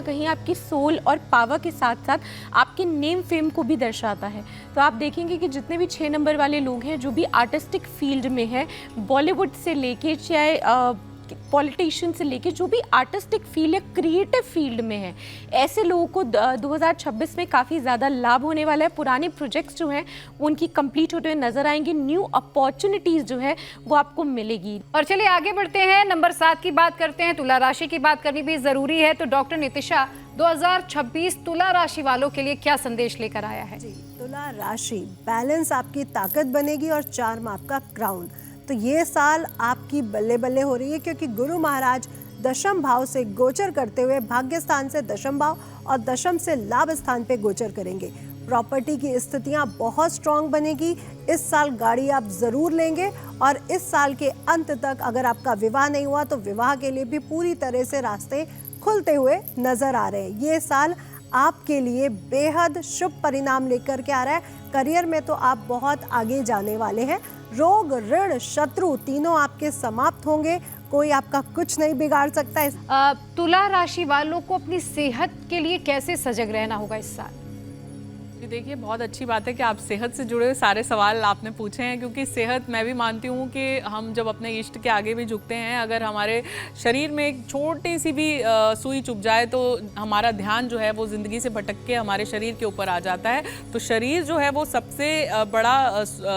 कहीं आपकी सोल और पावर के साथ साथ आपके नेम फेम को भी दर्शाता है। तो आप देखेंगे कि जितने भी 6 नंबर वाले लोग हैं जो भी आर्टिस्टिक फील्ड में है, बॉलीवुड से लेके चाहे पॉलिटिशियन से लेके जो भी आर्टिस्टिक फील्ड या क्रिएटिव फील्ड में है, ऐसे लोगों को 2026 में काफ़ी ज़्यादा लाभ होने वाला है। पुराने प्रोजेक्ट्स जो हैं वो उनकी कंप्लीट होते हुए नजर आएंगे। न्यू अपॉर्चुनिटीज़ जो है वो आपको मिलेगी। और चलिए आगे बढ़ते हैं, नंबर 7 की बात करते हैं। तुला राशि की बात करनी भी ज़रूरी है। तो डॉक्टर नितिशा, 2026 तुला राशि वालों के लिए क्या संदेश लेकर आया है? जी, तुला राशि बैलेंस आपकी ताकत बनेगी और चार्म आपका क्राउन। तो ये साल आपकी बल्ले बल्ले हो रही है क्योंकि गुरु महाराज दशम भाव से गोचर करते हुए भाग्य स्थान से दशम भाव और दशम से लाभ स्थान पे गोचर करेंगे। प्रॉपर्टी की स्थितियां बहुत स्ट्रांग बनेगी। इस साल गाड़ी आप ज़रूर लेंगे, और इस साल के अंत तक अगर आपका विवाह नहीं हुआ तो विवाह के लिए भी पूरी तरह से रास्ते खुलते हुए नजर आ रहे हैं। ये साल आपके लिए बेहद शुभ परिणाम लेकर के आ रहा है। करियर में तो आप बहुत आगे जाने वाले हैं। रोग, ऋण, शत्रु तीनों आपके समाप्त होंगे। कोई आपका कुछ नहीं बिगाड़ सकता है। तुला राशि वालों को अपनी सेहत के लिए कैसे सजग रहना होगा इस साल? जी देखिए, बहुत अच्छी बात है कि आप सेहत से जुड़े हुए सारे सवाल आपने पूछे हैं, क्योंकि सेहत मैं भी मानती हूँ कि हम जब अपने इष्ट के आगे भी झुकते हैं, अगर हमारे शरीर में एक छोटी सी भी सुई चुभ जाए तो हमारा ध्यान जो है वो ज़िंदगी से भटक के हमारे शरीर के ऊपर आ जाता है। तो शरीर जो है वो सबसे बड़ा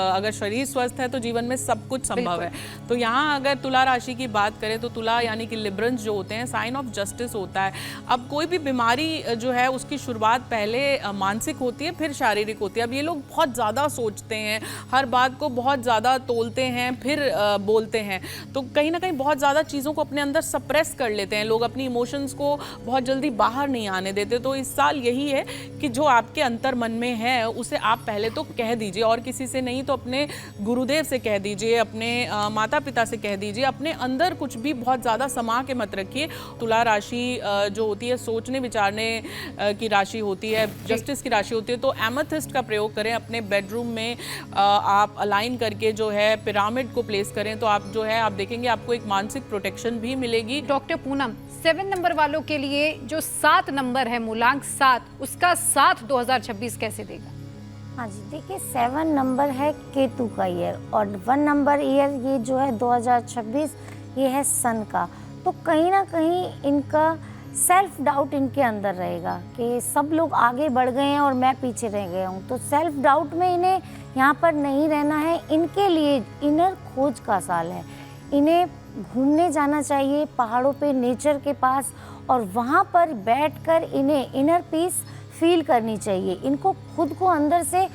अगर शरीर स्वस्थ है तो जीवन में सब कुछ संभव है। तो यहाँ अगर तुला राशि की बात करें तो तुला यानी कि लिब्रंस जो होते हैं, साइन ऑफ जस्टिस होता है। अब कोई भी बीमारी जो है उसकी शुरुआत पहले मानसिक होती है, फिर शारीरिक होती है। अब ये लोग बहुत ज़्यादा सोचते हैं, हर बात को बहुत ज़्यादा तोलते हैं, फिर बोलते हैं, तो कहीं ना कहीं बहुत ज़्यादा चीज़ों को अपने अंदर सप्रेस कर लेते हैं लोग, अपनी इमोशंस को बहुत जल्दी बाहर नहीं आने देते। तो इस साल यही है कि जो आपके अंतर मन में है उसे आप पहले तो कह दीजिए, और किसी से नहीं तो अपने गुरुदेव से कह दीजिए, अपने माता पिता से कह दीजिए। अपने अंदर कुछ भी बहुत ज़्यादा समा के मत रखिए। तुला राशि जो होती है सोचने विचारने की राशि होती है, जस्टिस की राशि होती है। तो एमेथिस्ट का प्रयोग करें अपने बेडरूम में, आप अलाइन करके जो है पिरामिड को प्लेस करें, तो आप जो है आप देखेंगे आपको एक मानसिक प्रोटेक्शन भी मिलेगी। डॉक्टर पूनम, 7 नंबर वालों के लिए जो 7 नंबर है, मूलांक 7, उसका साथ 2026 कैसे देगा? हाँ जी, देखिए 7 नंबर है केतु का ईयर, और 1 नंबर ईयर ये जो है 2026 ये है सन का। तो कहीं ना कहीं इनका सेल्फ डाउट इनके अंदर रहेगा कि सब लोग आगे बढ़ गए हैं और मैं पीछे रह गया हूँ। तो सेल्फ डाउट में इन्हें यहाँ पर नहीं रहना है। इनके लिए इनर खोज का साल है। इन्हें घूमने जाना चाहिए पहाड़ों पे, नेचर के पास, और वहाँ पर बैठकर इन्हें इनर पीस फील करनी चाहिए। इनको खुद को अंदर से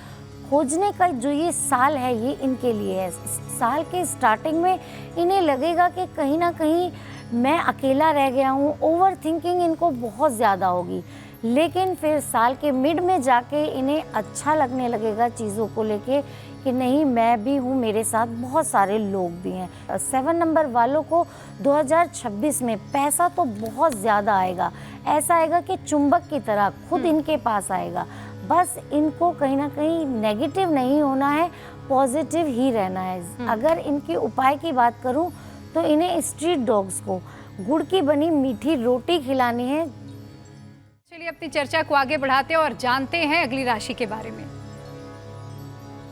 खोजने का जो ये साल है ये इनके लिए है। साल के स्टार्टिंग में इन्हें लगेगा कि कहीं ना कहीं मैं अकेला रह गया हूँ, ओवर थिंकिंग इनको बहुत ज़्यादा होगी, लेकिन फिर साल के मिड में जाके इन्हें अच्छा लगने लगेगा चीज़ों को लेके कि नहीं, मैं भी हूँ, मेरे साथ बहुत सारे लोग भी हैं। 7 नंबर वालों को 2026 में पैसा तो बहुत ज़्यादा आएगा, ऐसा आएगा कि चुंबक की तरह खुद इनके पास आएगा। बस इनको कहीं ना कहीं नेगेटिव नहीं होना है, पॉजिटिव ही रहना है। अगर इनके उपाय की बात करूँ तो इन्हें स्ट्रीट डॉग्स को गुड़ की बनी मीठी रोटी खिलानी है। चलिए अपनी चर्चा को आगे बढ़ाते हैं और जानते हैं अगली राशि के बारे में।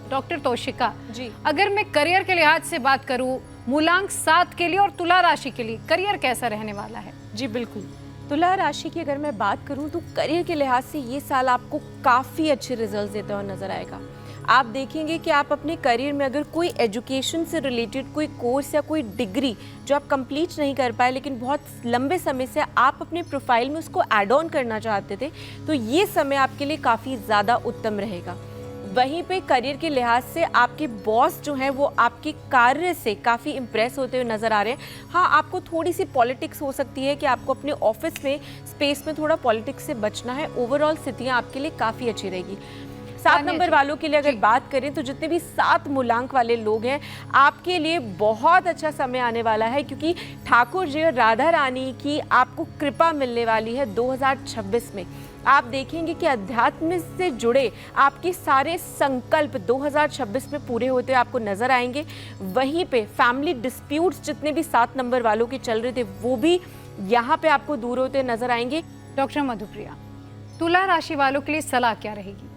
डॉक्टर तौशिका जी, अगर मैं करियर के लिहाज से बात करूं, मूलांक 7 के लिए और तुला राशि के लिए करियर कैसा रहने वाला है? जी बिल्कुल। तुला राशि की अगर मैं बात करूं तो करियर के लिहाज से ये साल आपको काफ़ी अच्छे रिजल्ट्स देता हुआ नजर आएगा। आप देखेंगे कि आप अपने करियर में अगर कोई एजुकेशन से रिलेटेड कोई कोर्स या कोई डिग्री जो आप कंप्लीट नहीं कर पाए, लेकिन बहुत लंबे समय से आप अपने प्रोफाइल में उसको ऐड ऑन करना चाहते थे, तो ये समय आपके लिए काफ़ी ज़्यादा उत्तम रहेगा। वहीं पे करियर के लिहाज से आपके बॉस जो हैं वो आपके कार्य से काफ़ी इम्प्रेस होते हुए नज़र आ रहे हैं। हाँ, आपको थोड़ी सी पॉलिटिक्स हो सकती है कि आपको अपने ऑफिस में स्पेस में थोड़ा पॉलिटिक्स से बचना है। ओवरऑल स्थितियाँ आपके लिए काफ़ी अच्छी रहेगी। 7 नंबर वालों के लिए अगर बात करें तो जितने भी 7 मूलांक वाले लोग हैं, आपके लिए बहुत अच्छा समय आने वाला है, क्योंकि ठाकुर जी और राधा रानी की आपको कृपा मिलने वाली है 2026 में। आप देखेंगे कि अध्यात्म से जुड़े आपके सारे संकल्प 2026 में पूरे होते आपको नजर आएंगे। वहीं पे फैमिली डिस्प्यूट्स जितने भी 7 नंबर वालों के चल रहे थे वो भी यहाँ पे आपको दूर होते नजर आएंगे। डॉक्टर मधुप्रिया, तुला राशि वालों के लिए सलाह क्या रहेगी?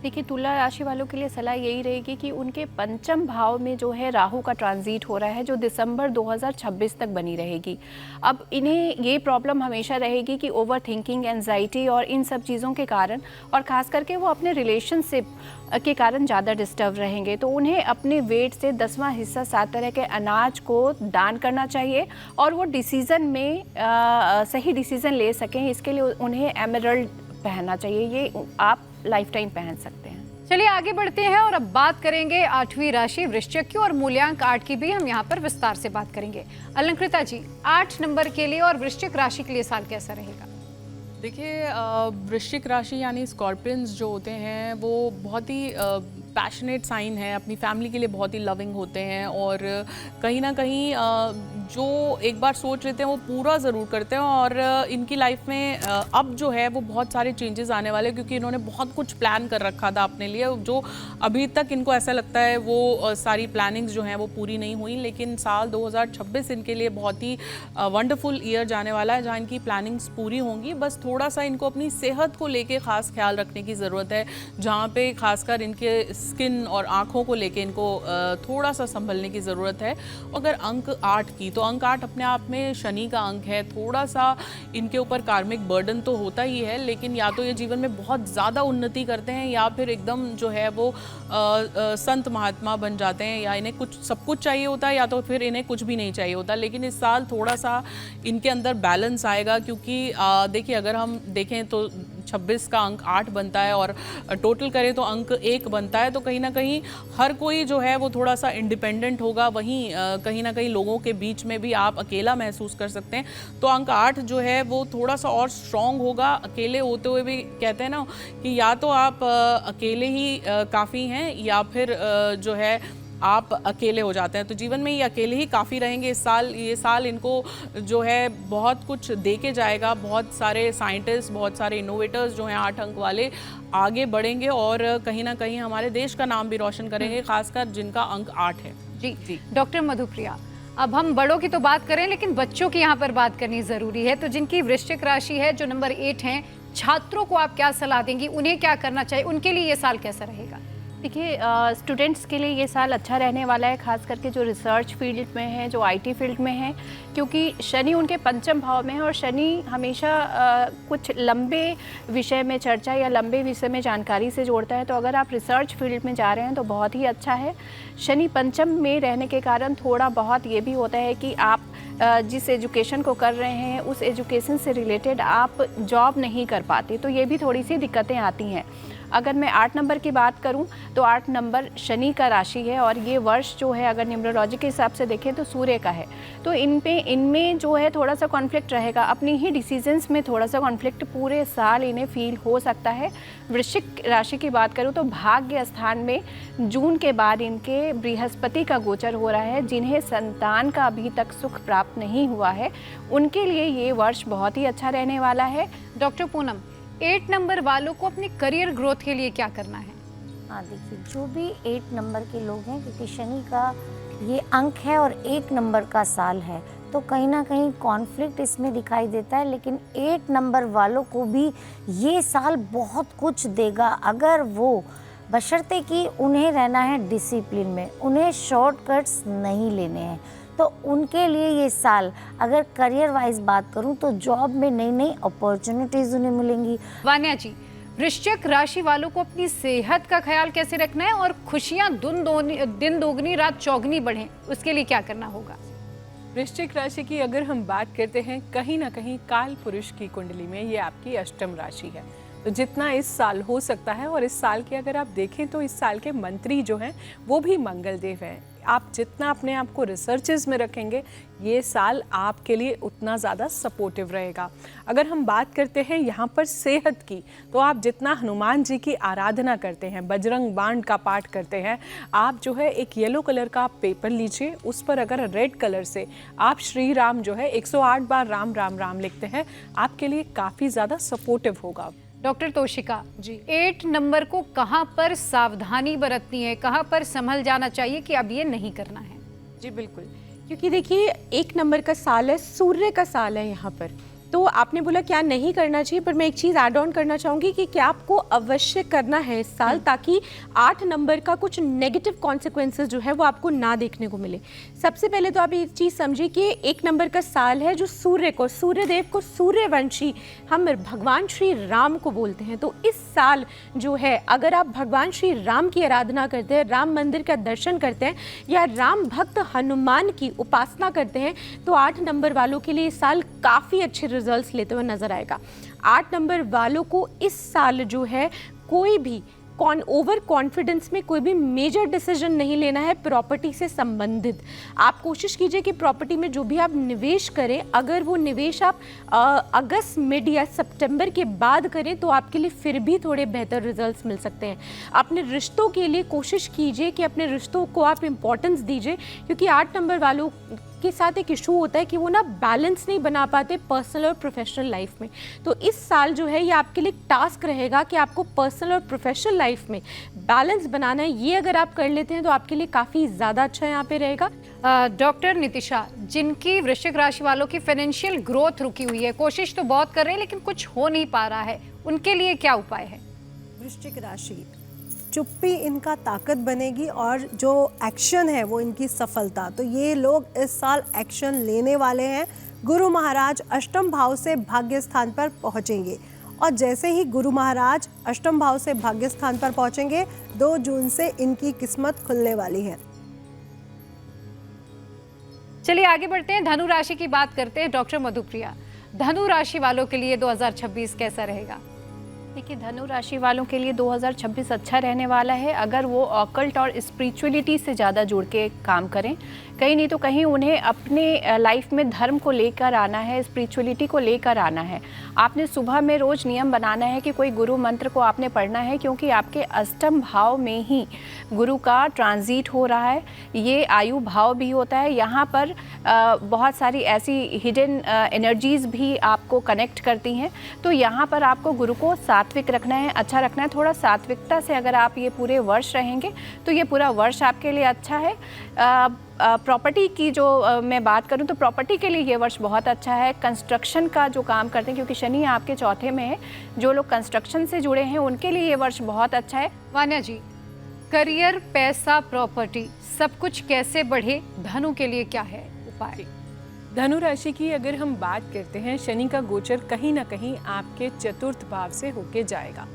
देखिए, तुला राशि वालों के लिए सलाह यही रहेगी कि उनके पंचम भाव में जो है राहु का ट्रांजिट हो रहा है, जो दिसंबर 2026 तक बनी रहेगी। अब इन्हें ये प्रॉब्लम हमेशा रहेगी कि ओवर थिंकिंग, एंजाइटी और इन सब चीज़ों के कारण, और ख़ास करके वो अपने रिलेशनशिप के कारण ज़्यादा डिस्टर्ब रहेंगे। तो उन्हें अपने वेट से 10वां हिस्सा 7 तरह के अनाज को दान करना चाहिए, और वो डिसीज़न में सही डिसीज़न ले सकें, इसके लिए उन्हें एमरल्ड पहनना चाहिए। ये आप लाइफ टाइम पहन सकते हैं। चलिए आगे बढ़ते हैं और अब बात करेंगे 8वीं राशि वृश्चिक की, और मूल्यांक 8 की भी हम यहाँ पर विस्तार से बात करेंगे। अलंकृता जी, 8 नंबर के लिए और वृश्चिक राशि के लिए साल कैसा रहेगा? देखिए, वृश्चिक राशि यानी स्कॉर्पियंस जो होते हैं वो बहुत ही पैशनेट साइन है, अपनी फैमिली के लिए बहुत ही लविंग होते हैं, और कहीं ना कहीं जो एक बार सोच लेते हैं वो पूरा ज़रूर करते हैं। और इनकी लाइफ में अब जो है वो बहुत सारे चेंजेस आने वाले हैं, क्योंकि इन्होंने बहुत कुछ प्लान कर रखा था अपने लिए, जो अभी तक इनको ऐसा लगता है वो सारी प्लानिंग्स जो हैं वो पूरी नहीं हुई। लेकिन साल 2026 इनके लिए बहुत ही वंडरफुल ईयर जाने वाला है, जहाँ इनकी प्लानिंग्स पूरी होंगी। बस थोड़ा सा इनको अपनी सेहत को लेके खास ख्याल रखने की ज़रूरत है, जहाँ पे खासकर इनके स्किन और आँखों को लेके इनको थोड़ा सा संभलने की ज़रूरत है। अगर अंक 8 की, तो अंक 8 अपने आप में शनि का अंक है। थोड़ा सा इनके ऊपर कार्मिक बर्डन तो होता ही है, लेकिन या तो ये जीवन में बहुत ज़्यादा उन्नति करते हैं या फिर एकदम जो है वो संत महात्मा बन जाते हैं, या इन्हें कुछ सब कुछ चाहिए होता है या तो फिर इन्हें कुछ भी नहीं चाहिए होता। लेकिन इस साल थोड़ा सा इनके अंदर बैलेंस आएगा, क्योंकि देखिए अगर हम देखें तो 26 का अंक 8 बनता है और टोटल करें तो अंक 1 बनता है। तो कहीं ना कहीं हर कोई जो है वो थोड़ा सा इंडिपेंडेंट होगा, वहीं कहीं ना कहीं लोगों के बीच में भी आप अकेला महसूस कर सकते हैं। तो अंक 8 जो है वो थोड़ा सा और स्ट्रॉन्ग होगा। अकेले होते हुए भी कहते हैं ना कि या तो आप अकेले ही काफ़ी हैं या फिर जो है आप अकेले हो जाते हैं। तो जीवन में ये अकेले ही काफ़ी रहेंगे इस साल। ये साल इनको जो है बहुत कुछ दे के जाएगा। बहुत सारे साइंटिस्ट, बहुत सारे इनोवेटर्स जो हैं 8 अंक वाले आगे बढ़ेंगे और कहीं ना कहीं हमारे देश का नाम भी रोशन करेंगे, खासकर जिनका अंक 8 है। जी डॉक्टर मधुप्रिया, अब हम बड़ों की तो बात करें, लेकिन बच्चों की यहाँ पर बात करनी ज़रूरी है। तो जिनकी वृश्चिक राशि है, जो नंबर 8 हैं, छात्रों को आप क्या सलाह देंगी? उन्हें क्या करना चाहिए? उनके लिए ये साल कैसा रहेगा? देखिए, स्टूडेंट्स के लिए ये साल अच्छा रहने वाला है, खास करके जो रिसर्च फील्ड में है, जो आईटी फील्ड में है, क्योंकि शनि उनके पंचम भाव में है और शनि हमेशा कुछ लंबे विषय में चर्चा या लंबे विषय में जानकारी से जोड़ता है। तो अगर आप रिसर्च फील्ड में जा रहे हैं तो बहुत ही अच्छा है। शनि पंचम में रहने के कारण थोड़ा बहुत ये भी होता है कि आप जिस एजुकेशन को कर रहे हैं उस एजुकेशन से रिलेटेड आप जॉब नहीं कर पाते, तो ये भी थोड़ी सी दिक्कतें आती हैं। अगर मैं 8 नंबर की बात करूं तो 8 नंबर शनि का राशि है और ये वर्ष जो है अगर न्यूमरोलॉजी के हिसाब से देखें तो सूर्य का है। तो इनमें जो है थोड़ा सा कॉन्फ्लिक्ट रहेगा, अपनी ही डिसीजंस में थोड़ा सा कॉन्फ्लिक्ट पूरे साल इन्हें फील हो सकता है। वृश्चिक राशि की बात करूं तो भाग्य स्थान में जून के बाद इनके बृहस्पति का गोचर हो रहा है। जिन्हें संतान का अभी तक सुख प्राप्त नहीं हुआ है उनके लिए ये वर्ष बहुत ही अच्छा रहने वाला है। डॉक्टर पूनम, 8 नंबर वालों को अपनी करियर ग्रोथ के लिए क्या करना है? हाँ देखिए, जो भी 8 नंबर के लोग हैं, क्योंकि शनि का ये अंक है और 1 नंबर का साल है, तो कहीं ना कहीं कॉन्फ्लिक्ट इसमें दिखाई देता है। लेकिन 8 नंबर वालों को भी ये साल बहुत कुछ देगा, अगर वो बशर्ते कि उन्हें रहना है डिसिप्लिन में, उन्हें शॉर्टकट्स नहीं लेने हैं। तो उनके लिए ये साल, अगर करियर वाइज बात करूं तो जॉब में नई नई अपॉर्चुनिटीज़ उन्हें मिलेंगी। वान्या जी, वृश्चिक राशि वालों को अपनी सेहत का ख्याल कैसे रखना है और खुशियां दिन दोगुनी रात चौगुनी बढ़ें, उसके लिए क्या करना होगा? वृश्चिक राशि की अगर हम बात करते हैं, कहीं ना कहीं काल पुरुष की कुंडली में ये आपकी अष्टम राशि है। तो जितना इस साल हो सकता है, और इस साल के अगर आप देखें तो इस साल के मंत्री जो हैं वो भी मंगल देव हैं। आप जितना अपने आप को रिसर्चेज में रखेंगे ये साल आपके लिए उतना ज़्यादा सपोर्टिव रहेगा। अगर हम बात करते हैं यहाँ पर सेहत की, तो आप जितना हनुमान जी की आराधना करते हैं, बजरंग बाण का पाठ करते हैं, आप जो है एक येलो कलर का पेपर लीजिए, उस पर अगर रेड कलर से आप श्री राम जो है 108 बार राम राम राम लिखते हैं, आपके लिए काफ़ी ज़्यादा सपोर्टिव होगा। डॉक्टर तोशिका जी, 8 नंबर को कहाँ पर सावधानी बरतनी है, कहाँ पर संभल जाना चाहिए कि अब ये नहीं करना है? जी बिल्कुल, क्योंकि देखिए 1 नंबर का साल है, सूर्य का साल है यहाँ पर। तो आपने बोला क्या नहीं करना चाहिए, पर मैं एक चीज़ ऐड ऑन करना चाहूँगी कि क्या आपको अवश्य करना है इस साल, ताकि 8 नंबर का कुछ नेगेटिव कॉन्सिक्वेंसेस जो है वो आपको ना देखने को मिले। सबसे पहले तो आप एक चीज़ समझिए कि 1 नंबर का साल है जो सूर्यदेव को सूर्यवंशी हम भगवान श्री राम को बोलते हैं। तो इस साल जो है अगर आप भगवान श्री राम की आराधना करते हैं, राम मंदिर का दर्शन करते हैं या राम भक्त हनुमान की उपासना करते हैं, तो 8 नंबर वालों के लिए इस साल काफ़ी अच्छे रिजल्ट्स लेते हुए नजर आएगा। 8 नंबर वालों को इस साल जो है कोई भी ओवर कॉन्फिडेंस में कोई भी मेजर डिसीजन नहीं लेना है प्रॉपर्टी से संबंधित। आप कोशिश कीजिए कि प्रॉपर्टी में जो भी आप निवेश करें, अगर वो निवेश आप अगस्त मिड या सितंबर के बाद करें तो आपके लिए फिर भी थोड़े बेहतर रिजल्ट्स मिल सकते हैं। अपने रिश्तों के लिए कोशिश कीजिए कि अपने रिश्तों को आप इम्पोर्टेंस दीजिए, क्योंकि 8 नंबर वालों के साथ एक इशू होता है कि वो ना बैलेंस नहीं बना पाते पर्सनल और प्रोफेशनल लाइफ में। तो इस साल जो है ये आपके लिए टास्क रहेगा कि आपको पर्सनल और प्रोफेशनल लाइफ में बैलेंस बनाना है। ये अगर आप कर लेते हैं तो आपके लिए काफ़ी ज़्यादा अच्छा यहाँ पे रहेगा। डॉक्टर नितिशा, जिनकी वृश्चिक राशि वालों की फाइनेंशियल ग्रोथ रुकी हुई है, कोशिश तो बहुत कर रहे हैं लेकिन कुछ हो नहीं पा रहा है, उनके लिए क्या उपाय है? वृश्चिक राशि, चुप्पी इनका ताकत बनेगी और जो एक्शन है वो इनकी सफलता। तो ये लोग इस साल एक्शन लेने वाले हैं। गुरु महाराज अष्टम भाव से भाग्य स्थान पर पहुंचेंगे और जैसे ही गुरु महाराज अष्टम भाव से भाग्य स्थान पर पहुंचेंगे 2 जून से इनकी किस्मत खुलने वाली है। चलिए आगे बढ़ते हैं, धनु राशि की बात करते हैं। डॉक्टर मधुप्रिया, धनु राशि वालों के लिए 2026 कैसा रहेगा? देखिए, धनु राशि वालों के लिए 2026 अच्छा रहने वाला है अगर वो ऑकल्ट और स्पिरिचुअलिटी से ज़्यादा जुड़ के काम करें। कहीं नहीं तो कहीं उन्हें अपने लाइफ में धर्म को लेकर आना है, स्पिरिचुअलिटी को लेकर आना है। आपने सुबह में रोज़ नियम बनाना है कि कोई गुरु मंत्र को आपने पढ़ना है, क्योंकि आपके अष्टम भाव में ही गुरु का ट्रांजिट हो रहा है। ये आयु भाव भी होता है। यहाँ पर बहुत सारी ऐसी हिडन एनर्जीज़ भी आपको कनेक्ट करती हैं। तो यहाँ पर आपको गुरु को सात्विक रखना है, अच्छा रखना है। थोड़ा सात्विकता से अगर आप ये पूरे वर्ष रहेंगे तो ये पूरा वर्ष आपके लिए अच्छा है। प्रॉपर्टी की जो मैं बात करूं तो प्रॉपर्टी के लिए ये वर्ष बहुत अच्छा है। कंस्ट्रक्शन का जो काम करते हैं, क्योंकि शनि आपके चौथे में है, जो लोग कंस्ट्रक्शन से जुड़े हैं उनके लिए ये वर्ष बहुत अच्छा है। वान्या जी, करियर, पैसा, प्रॉपर्टी सब कुछ कैसे बढ़े, धनु के लिए क्या है उपाय? धनु राशि की अगर हम बात करते हैं, शनि का गोचर कहीं ना कहीं आपके चतुर्थ भाव से होके जाएगा।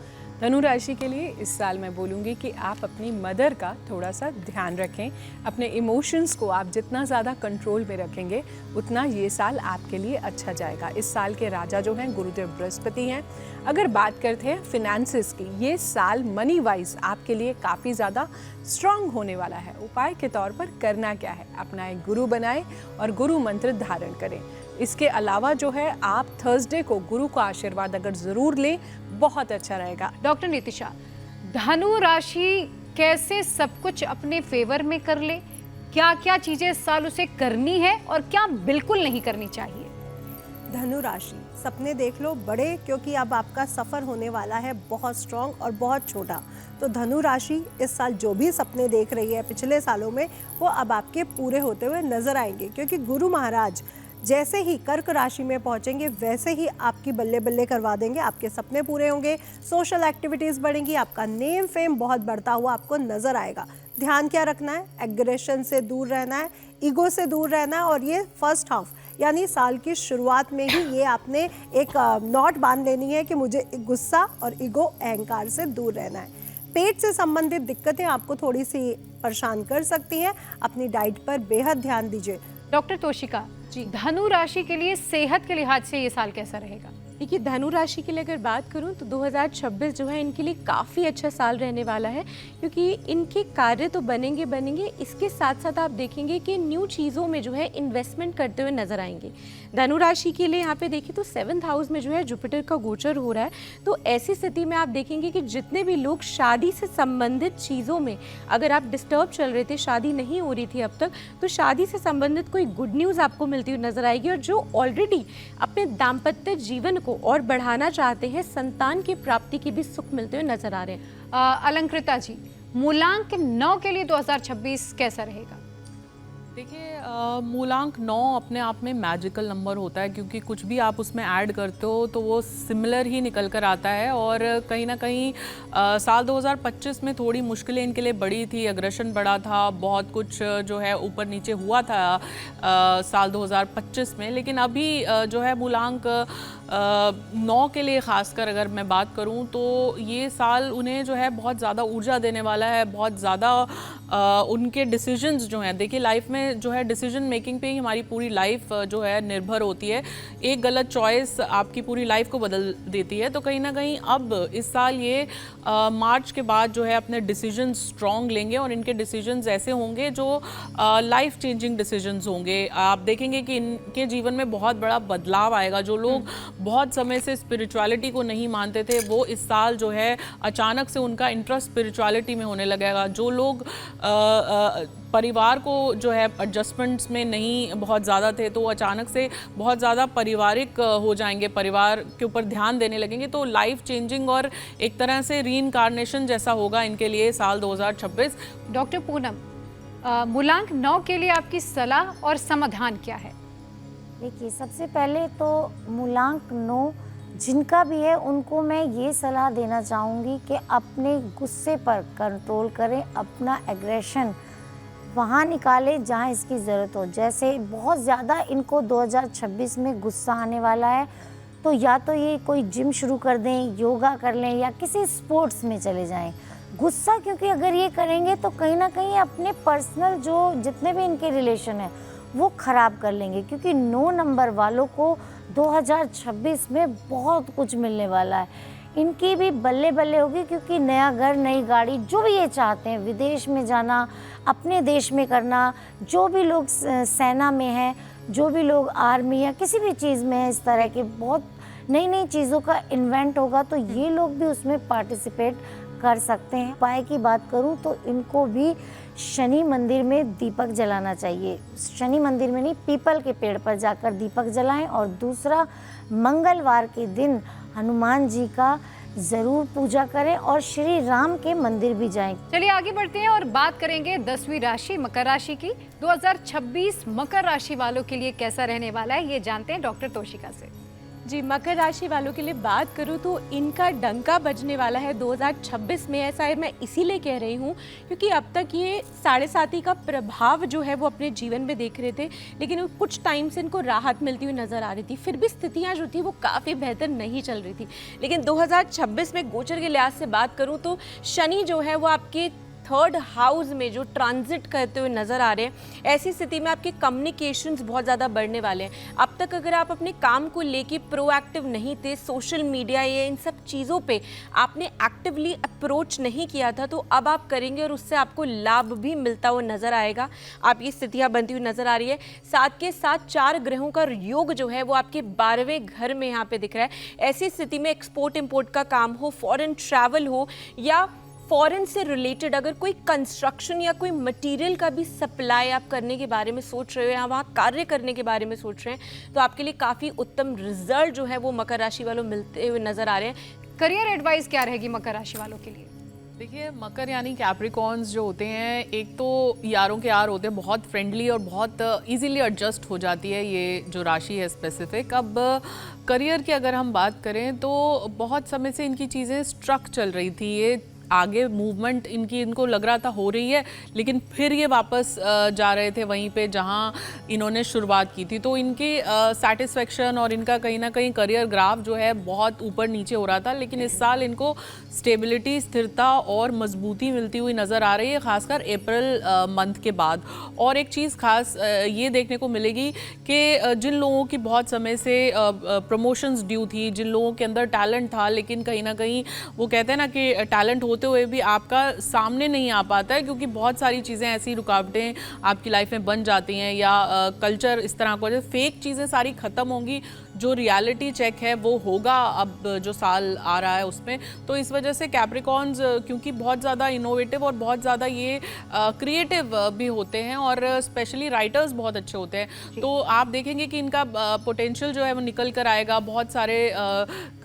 धनु राशि के लिए इस साल मैं बोलूँगी कि आप अपनी मदर का थोड़ा सा ध्यान रखें। अपने इमोशंस को आप जितना ज़्यादा कंट्रोल में रखेंगे उतना ये साल आपके लिए अच्छा जाएगा। इस साल के राजा जो हैं गुरुदेव बृहस्पति हैं। अगर बात करते हैं फिनेंसेस की, ये साल मनी वाइज आपके लिए काफ़ी ज़्यादा स्ट्रांग होने वाला है। उपाय के तौर पर करना क्या है, अपना एक गुरु बनाएं और गुरु मंत्र धारण करें। इसके अलावा जो है आप थर्सडे को गुरु का आशीर्वाद अगर ज़रूर लें, बहुत अच्छा रहेगा। डॉक्टर नितिशा, धनु राशि कैसे सब कुछ अपने फेवर में कर ले, क्या क्या चीजें इस साल उसे करनी है और क्या बिल्कुल नहीं करनी चाहिए? धनु राशि, सपने देख लो बड़े, क्योंकि अब आपका सफ़र होने वाला है बहुत स्ट्रॉन्ग और बहुत छोटा। तो धनु राशि इस साल जो भी सपने देख रही है पिछले सालों में, वो अब आपके पूरे होते हुए नजर आएंगे, क्योंकि गुरु महाराज जैसे ही कर्क राशि में पहुंचेंगे वैसे ही आपकी बल्ले बल्ले करवा देंगे। आपके सपने पूरे होंगे, सोशल एक्टिविटीज़ बढ़ेंगी, आपका नेम फेम बहुत बढ़ता हुआ आपको नज़र आएगा। ध्यान क्या रखना है, एग्रेशन से दूर रहना है, ईगो से दूर रहना है। और ये फर्स्ट हाफ यानी साल की शुरुआत में ही ये आपने एक नोट बांध लेनी है कि मुझे गुस्सा और ईगो, अहंकार से दूर रहना है। पेट से संबंधित दिक्कतें आपको थोड़ी सी परेशान कर सकती हैं। अपनी डाइट पर बेहद ध्यान दीजिए। डॉक्टर तोशिका जी, धनु राशि के लिए सेहत के लिहाज से ये साल कैसा रहेगा? देखिए, धनु राशि के लिए अगर बात करूं तो 2026 जो है इनके लिए काफ़ी अच्छा साल रहने वाला है, क्योंकि इनके कार्य तो बनेंगे। इसके साथ साथ आप देखेंगे कि न्यू चीज़ों में जो है इन्वेस्टमेंट करते हुए नजर आएंगे। धनु राशि के लिए यहाँ पे देखिए तो 7th हाउस में जो है जुपिटर का गोचर हो रहा है। तो ऐसी स्थिति में आप देखेंगे कि जितने भी लोग शादी से संबंधित चीज़ों में अगर आप डिस्टर्ब चल रहे थे, शादी नहीं हो रही थी अब तक, तो शादी से संबंधित कोई गुड न्यूज़ आपको मिलती हुई नजर आएगी। और जो ऑलरेडी अपने दाम्पत्य जीवन को और बढ़ाना चाहते हैं, संतान की प्राप्ति की भी सुख मिलते हुए नजर आ रहे हैं। अलंकृता जी, मूलांक 9 के लिए 2026 कैसा रहेगा? देखिए, मूलांक 9 अपने आप में मैजिकल नंबर होता है, क्योंकि कुछ भी आप उसमें ऐड करते हो तो वो सिमिलर ही निकल कर आता है। और कहीं ना कहीं साल 2025 में थोड़ी मुश्किलें इनके लिए बड़ी थी, अग्रेशन बड़ा था, बहुत कुछ जो है ऊपर नीचे हुआ था साल 2025 में। लेकिन अभी जो है मूलांक 9 के लिए ख़ासकर अगर मैं बात करूं तो ये साल उन्हें जो है बहुत ज़्यादा ऊर्जा देने वाला है। बहुत ज़्यादा उनके डिसीजंस जो हैं, देखिए लाइफ में जो है डिसीजन मेकिंग पे ही हमारी पूरी लाइफ जो है निर्भर होती है। एक गलत चॉइस आपकी पूरी लाइफ को बदल देती है। तो कहीं ना कहीं अब इस साल ये मार्च के बाद जो है अपने डिसीजन स्ट्रॉन्ग लेंगे और इनके डिसीजंस ऐसे होंगे जो लाइफ चेंजिंग डिसीजंस होंगे। आप देखेंगे कि इनके जीवन में बहुत बड़ा बदलाव आएगा। जो लोग बहुत समय से स्पिरिचुअलिटी को नहीं मानते थे, वो इस साल जो है अचानक से उनका इंटरेस्ट स्पिरिचुअलिटी में होने लगेगा। जो लोग परिवार को जो है एडजस्टमेंट्स में नहीं बहुत ज़्यादा थे, तो अचानक से बहुत ज़्यादा पारिवारिक हो जाएंगे, परिवार के ऊपर ध्यान देने लगेंगे, तो लाइफ चेंजिंग और एक तरह से रीइंकार्नेशन जैसा होगा इनके लिए साल 2026। डॉक्टर पूनम, मूलांक 9 के लिए आपकी सलाह और समाधान क्या है? देखिए, सबसे पहले तो मूलांक 9 जिनका भी है उनको मैं ये सलाह देना चाहूँगी कि अपने गुस्से पर कंट्रोल करें, अपना एग्रेशन वहाँ निकालें जहाँ इसकी ज़रूरत हो। जैसे बहुत ज़्यादा इनको 2026 में गुस्सा आने वाला है, तो या तो ये कोई जिम शुरू कर दें, योगा कर लें या किसी स्पोर्ट्स में चले जाएं। गुस्सा क्योंकि अगर ये करेंगे तो कहीं ना कहीं अपने पर्सनल जो जितने भी इनके रिलेशन हैं वो ख़राब कर लेंगे, क्योंकि 9 नंबर वालों को 2026 में बहुत कुछ मिलने वाला है। इनकी भी बल्ले बल्ले होगी, क्योंकि नया घर, नई गाड़ी, जो भी ये चाहते हैं, विदेश में जाना, अपने देश में करना, जो भी लोग सेना में हैं, जो भी लोग आर्मी या किसी भी चीज़ में है, इस तरह के बहुत नई नई चीज़ों का इन्वेंट होगा, तो ये लोग भी उसमें पार्टिसिपेट कर सकते हैं। उपाय की बात करूं तो इनको भी शनि मंदिर में दीपक जलाना चाहिए। शनि मंदिर में नहीं, पीपल के पेड़ पर जाकर दीपक जलाएं। और दूसरा, मंगलवार के दिन हनुमान जी का ज़रूर पूजा करें और श्री राम के मंदिर भी जाएं। चलिए आगे बढ़ते हैं और बात करेंगे 10वीं राशि मकर राशि की। 2026 मकर राशि वालों के लिए कैसा रहने वाला है, ये जानते हैं डॉक्टर तोशिका से। जी, मकर राशि वालों के लिए बात करूं तो इनका डंका बजने वाला है 2026 में। ऐसा है, मैं इसीलिए कह रही हूं क्योंकि अब तक ये 7.5 का प्रभाव जो है वो अपने जीवन में देख रहे थे, लेकिन कुछ टाइम से इनको राहत मिलती हुई नज़र आ रही थी। फिर भी स्थितियां जो थी वो काफ़ी बेहतर नहीं चल रही थी, लेकिन 2026 में गोचर के लिहाज से बात करूँ तो शनि जो है वो आपके 3rd हाउस में जो ट्रांजिट करते हुए नज़र आ रहे हैं। ऐसी स्थिति में आपके कम्युनिकेशंस बहुत ज़्यादा बढ़ने वाले हैं। अब तक अगर आप अपने काम को लेके प्रोएक्टिव नहीं थे, सोशल मीडिया या इन सब चीज़ों पे आपने एक्टिवली अप्रोच नहीं किया था, तो अब आप करेंगे और उससे आपको लाभ भी मिलता हुआ नज़र आएगा। आप ये स्थितियाँ बनती हुई नज़र आ रही है। साथ के साथ 4 ग्रहों का योग जो है वो आपके 12वें घर में यहाँ पे दिख रहा है। ऐसी स्थिति में एक्सपोर्ट इम्पोर्ट का काम हो, फॉरेन ट्रैवल हो या फॉरेन से रिलेटेड अगर कोई कंस्ट्रक्शन या कोई मटेरियल का भी सप्लाई आप करने के बारे में सोच रहे हो या वहाँ कार्य करने के बारे में सोच रहे हैं, तो आपके लिए काफ़ी उत्तम रिजल्ट जो है वो मकर राशि वालों मिलते हुए नज़र आ रहे हैं। करियर एडवाइस क्या रहेगी मकर राशि वालों के लिए? देखिए, मकर यानी कैप्रिकॉर्न्स जो होते हैं, एक तो यारों के यार होते हैं, बहुत फ्रेंडली और बहुत इजीली एडजस्ट हो जाती है ये जो राशि है स्पेसिफिक। अब करियर की अगर हम बात करें तो बहुत समय से इनकी चीज़ें स्ट्रक चल रही थी, ये आगे मूवमेंट इनको लग रहा था हो रही है, लेकिन फिर ये वापस जा रहे थे वहीं पे जहां इन्होंने शुरुआत की थी। तो इनकी सेटिस्फेक्शन और इनका कहीं ना कहीं करियर ग्राफ जो है बहुत ऊपर नीचे हो रहा था, लेकिन इस साल इनको स्टेबिलिटी, स्थिरता और मजबूती मिलती हुई नज़र आ रही है, खासकर अप्रैल मंथ के बाद। और एक चीज़ खास ये देखने को मिलेगी कि जिन लोगों की बहुत समय से प्रमोशंस ड्यू थी, जिन लोगों के अंदर टैलेंट था, लेकिन कहीं ना कहीं वो कहते हैं ना कि टैलेंट होते हुए भी आपका सामने नहीं आ पाता है, क्योंकि बहुत सारी चीज़ें ऐसी रुकावटें आपकी लाइफ में बन जाती हैं या कल्चर इस तरह को, फेक चीज़ें सारी ख़त्म होंगी, जो रियलिटी चेक है वो होगा अब जो साल आ रहा है उसमें। तो इस वजह से कैप्रिकॉर्न्स क्योंकि बहुत ज़्यादा इनोवेटिव और बहुत ज़्यादा ये क्रिएटिव भी होते हैं और स्पेशली राइटर्स बहुत अच्छे होते हैं, तो आप देखेंगे कि इनका पोटेंशियल जो है वो निकल कर आएगा। बहुत सारे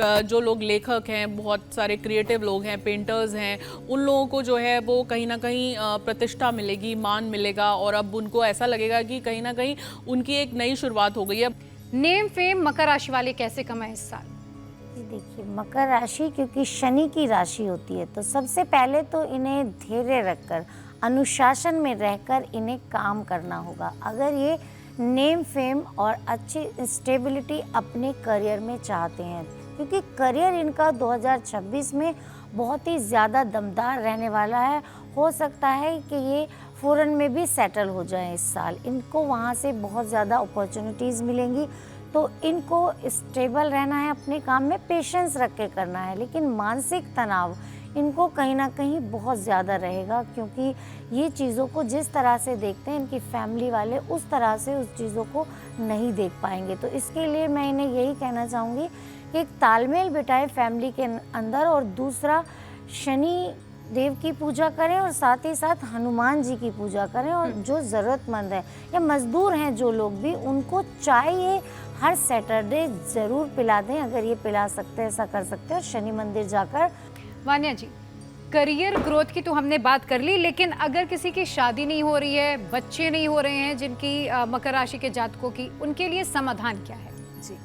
जो लोग लेखक हैं, बहुत सारे क्रिएटिव लोग हैं, पेंटर्स हैं, उन लोगों को जो है वो कहीं ना कहीं प्रतिष्ठा मिलेगी, मान मिलेगा और अब उनको ऐसा लगेगा कि कहीं ना कहीं उनकी एक नई शुरुआत हो गई है। नेम फेम मकर राशि वाले कैसे कमाएं इस साल? देखिए, मकर राशि क्योंकि शनि की राशि होती है, तो सबसे पहले तो इन्हें धैर्य रखकर, अनुशासन में रहकर इन्हें काम करना होगा। अगर ये नेम फेम और अच्छी स्टेबिलिटी अपने करियर में चाहते हैं, क्योंकि करियर इनका 2026 में बहुत ही ज़्यादा दमदार रहने वाला है। हो सकता है कि ये फ़ॉरेन में भी सेटल हो जाए इस साल, इनको वहाँ से बहुत ज़्यादा अपॉर्चुनिटीज़ मिलेंगी। तो इनको स्टेबल रहना है, अपने काम में पेशेंस रख के करना है, लेकिन मानसिक तनाव इनको कहीं ना कहीं बहुत ज़्यादा रहेगा, क्योंकि ये चीज़ों को जिस तरह से देखते हैं इनकी फैमिली वाले, उस तरह से उस चीज़ों को नहीं देख पाएंगे। तो इसके लिए मैं इन्हें यही कहना चाहूँगी कि एक तालमेल बिठाए फैमिली के अंदर। और दूसरा, शनि देव की पूजा करें और साथ ही साथ हनुमान जी की पूजा करें। और जो ज़रूरतमंद है या मज़दूर हैं जो लोग भी, उनको चाय ये हर सैटरडे ज़रूर पिला दें। अगर ये पिला सकते हैं, ऐसा कर सकते हैं। और शनि मंदिर जाकर वान्या जी, करियर ग्रोथ की तो हमने बात कर ली, लेकिन अगर किसी की शादी नहीं हो रही है, बच्चे नहीं हो रहे हैं जिनकी मकर राशि के जातकों की, उनके लिए समाधान क्या है? जी,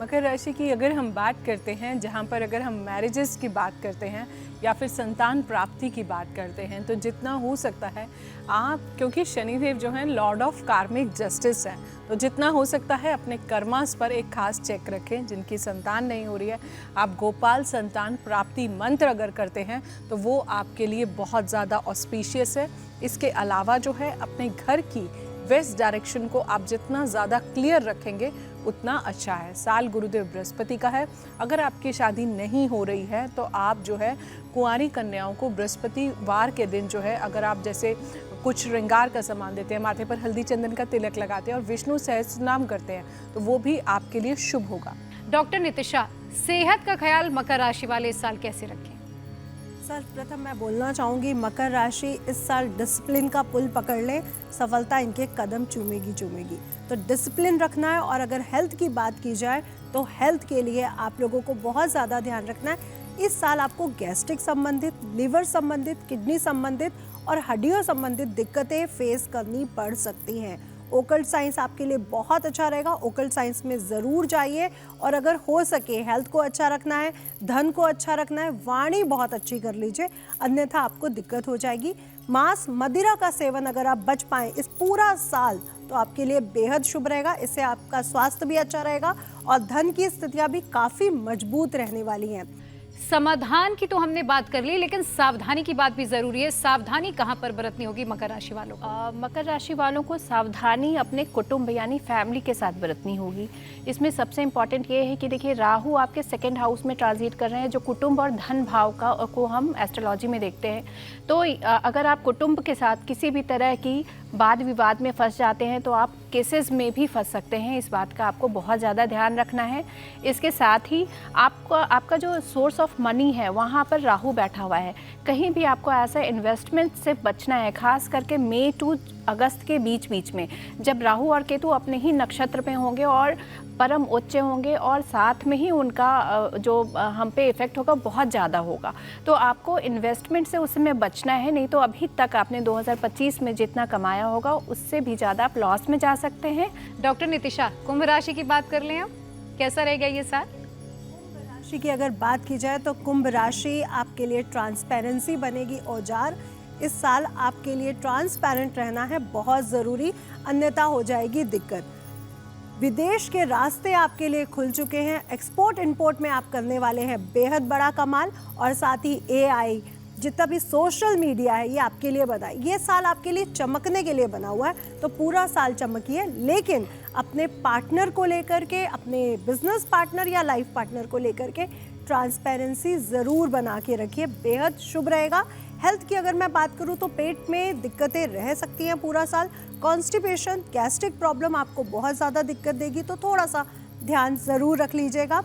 मकर राशि की अगर हम बात करते हैं, जहाँ पर अगर हम मैरिजेस की बात करते हैं या फिर संतान प्राप्ति की बात करते हैं, तो जितना हो सकता है आप, क्योंकि शनिदेव जो हैं लॉर्ड ऑफ कार्मिक जस्टिस हैं, तो जितना हो सकता है अपने कर्मास पर एक खास चेक रखें। जिनकी संतान नहीं हो रही है, आप गोपाल संतान प्राप्ति मंत्र अगर करते हैं तो वो आपके लिए बहुत ज़्यादा ऑस्पिशियस है। इसके अलावा जो है अपने घर की वेस्ट डायरेक्शन को आप जितना ज़्यादा क्लियर रखेंगे उतना अच्छा है। साल गुरुदेव बृहस्पति का है। अगर आपकी शादी नहीं हो रही है तो आप जो है कुंवारी कन्याओं को बृहस्पतिवार के दिन जो है, अगर आप जैसे कुछ श्रृंगार का सामान देते हैं, माथे पर हल्दी चंदन का तिलक लगाते हैं और विष्णु सहस्त्र नाम करते हैं, तो वो भी आपके लिए शुभ होगा। डॉक्टर नितिशा, सेहत का ख्याल मकर राशि वाले इस साल कैसे रखें? सर्वप्रथम मैं बोलना चाहूँगी, मकर राशि इस साल डिसिप्लिन का पुल पकड़ लें, सफलता इनके कदम चूमेगी। तो डिसिप्लिन रखना है। और अगर हेल्थ की बात की जाए तो हेल्थ के लिए आप लोगों को बहुत ज़्यादा ध्यान रखना है। इस साल आपको गैस्ट्रिक संबंधित, लिवर संबंधित, किडनी संबंधित और हड्डियों संबंधित दिक्कतें फेस करनी पड़ सकती हैं। ओकल्ट साइंस आपके लिए बहुत अच्छा रहेगा। ओकल्ट साइंस में ज़रूर जाइए। और अगर हो सके हेल्थ को अच्छा रखना है, धन को अच्छा रखना है, वाणी बहुत अच्छी कर लीजिए, अन्यथा आपको दिक्कत हो जाएगी। मांस मदिरा का सेवन अगर आप बच पाएँ इस पूरा साल तो आपके लिए बेहद शुभ रहेगा। इससे आपका स्वास्थ्य भी अच्छा रहेगा और धन की स्थितियाँ भी काफ़ी मजबूत रहने वाली हैं। समाधान की तो हमने बात कर ली, लेकिन सावधानी की बात भी जरूरी है। सावधानी कहाँ पर बरतनी होगी मकर राशि वालों को? मकर राशि वालों को सावधानी अपने कुटुंब यानी फैमिली के साथ बरतनी होगी। इसमें सबसे इम्पॉर्टेंट ये है कि देखिए, राहु आपके सेकंड हाउस में ट्रांजिट कर रहे हैं, जो कुटुंब और धन भाव को हम एस्ट्रोलॉजी में देखते हैं। तो अगर आप कुटुंब के साथ किसी भी तरह की वाद विवाद में फंस जाते हैं तो आप केसेस में भी फंस सकते हैं। इस बात का आपको बहुत ज़्यादा ध्यान रखना है। इसके साथ ही आपका जो सोर्स ऑफ मनी है वहाँ पर राहु बैठा हुआ है। कहीं भी आपको ऐसा इन्वेस्टमेंट से बचना है, खास करके मई टू अगस्त के बीच में, जब राहु और केतु अपने ही नक्षत्र पे होंगे और परम उच्च होंगे, और साथ में ही उनका जो हम पे इफेक्ट होगा बहुत ज़्यादा होगा। तो आपको इन्वेस्टमेंट से उस समय बचना है, नहीं तो अभी तक आपने 2025 में जितना कमाया होगा उससे भी ज़्यादा आप लॉस में जा सकते हैं। डॉक्टर नितिशा, कुंभ राशि की बात कर लें, अब कैसा रहेगा ये साल? राशि की अगर बात की जाए तो कुंभ राशि आपके लिए ट्रांसपेरेंसी बनेगी औजार। इस साल आपके लिए ट्रांसपेरेंट रहना है बहुत ज़रूरी, अन्यथा हो जाएगी दिक्कत। विदेश के रास्ते आपके लिए खुल चुके हैं। एक्सपोर्ट इंपोर्ट में आप करने वाले हैं बेहद बड़ा कमाल। और साथ ही AI, जितना भी सोशल मीडिया है, ये आपके लिए बना है। ये साल आपके लिए चमकने के लिए बना हुआ है, तो पूरा साल चमकिए। लेकिन अपने पार्टनर को लेकर के, अपने बिजनेस पार्टनर या लाइफ पार्टनर को लेकर के ट्रांसपेरेंसी ज़रूर बना के रखिए, बेहद शुभ रहेगा। हेल्थ की अगर मैं बात करूं तो पेट में दिक्कतें रह सकती हैं पूरा साल। कॉन्स्टिपेशन, गैस्ट्रिक प्रॉब्लम आपको बहुत ज़्यादा दिक्कत देगी, तो थोड़ा सा ध्यान ज़रूर रख लीजिएगा।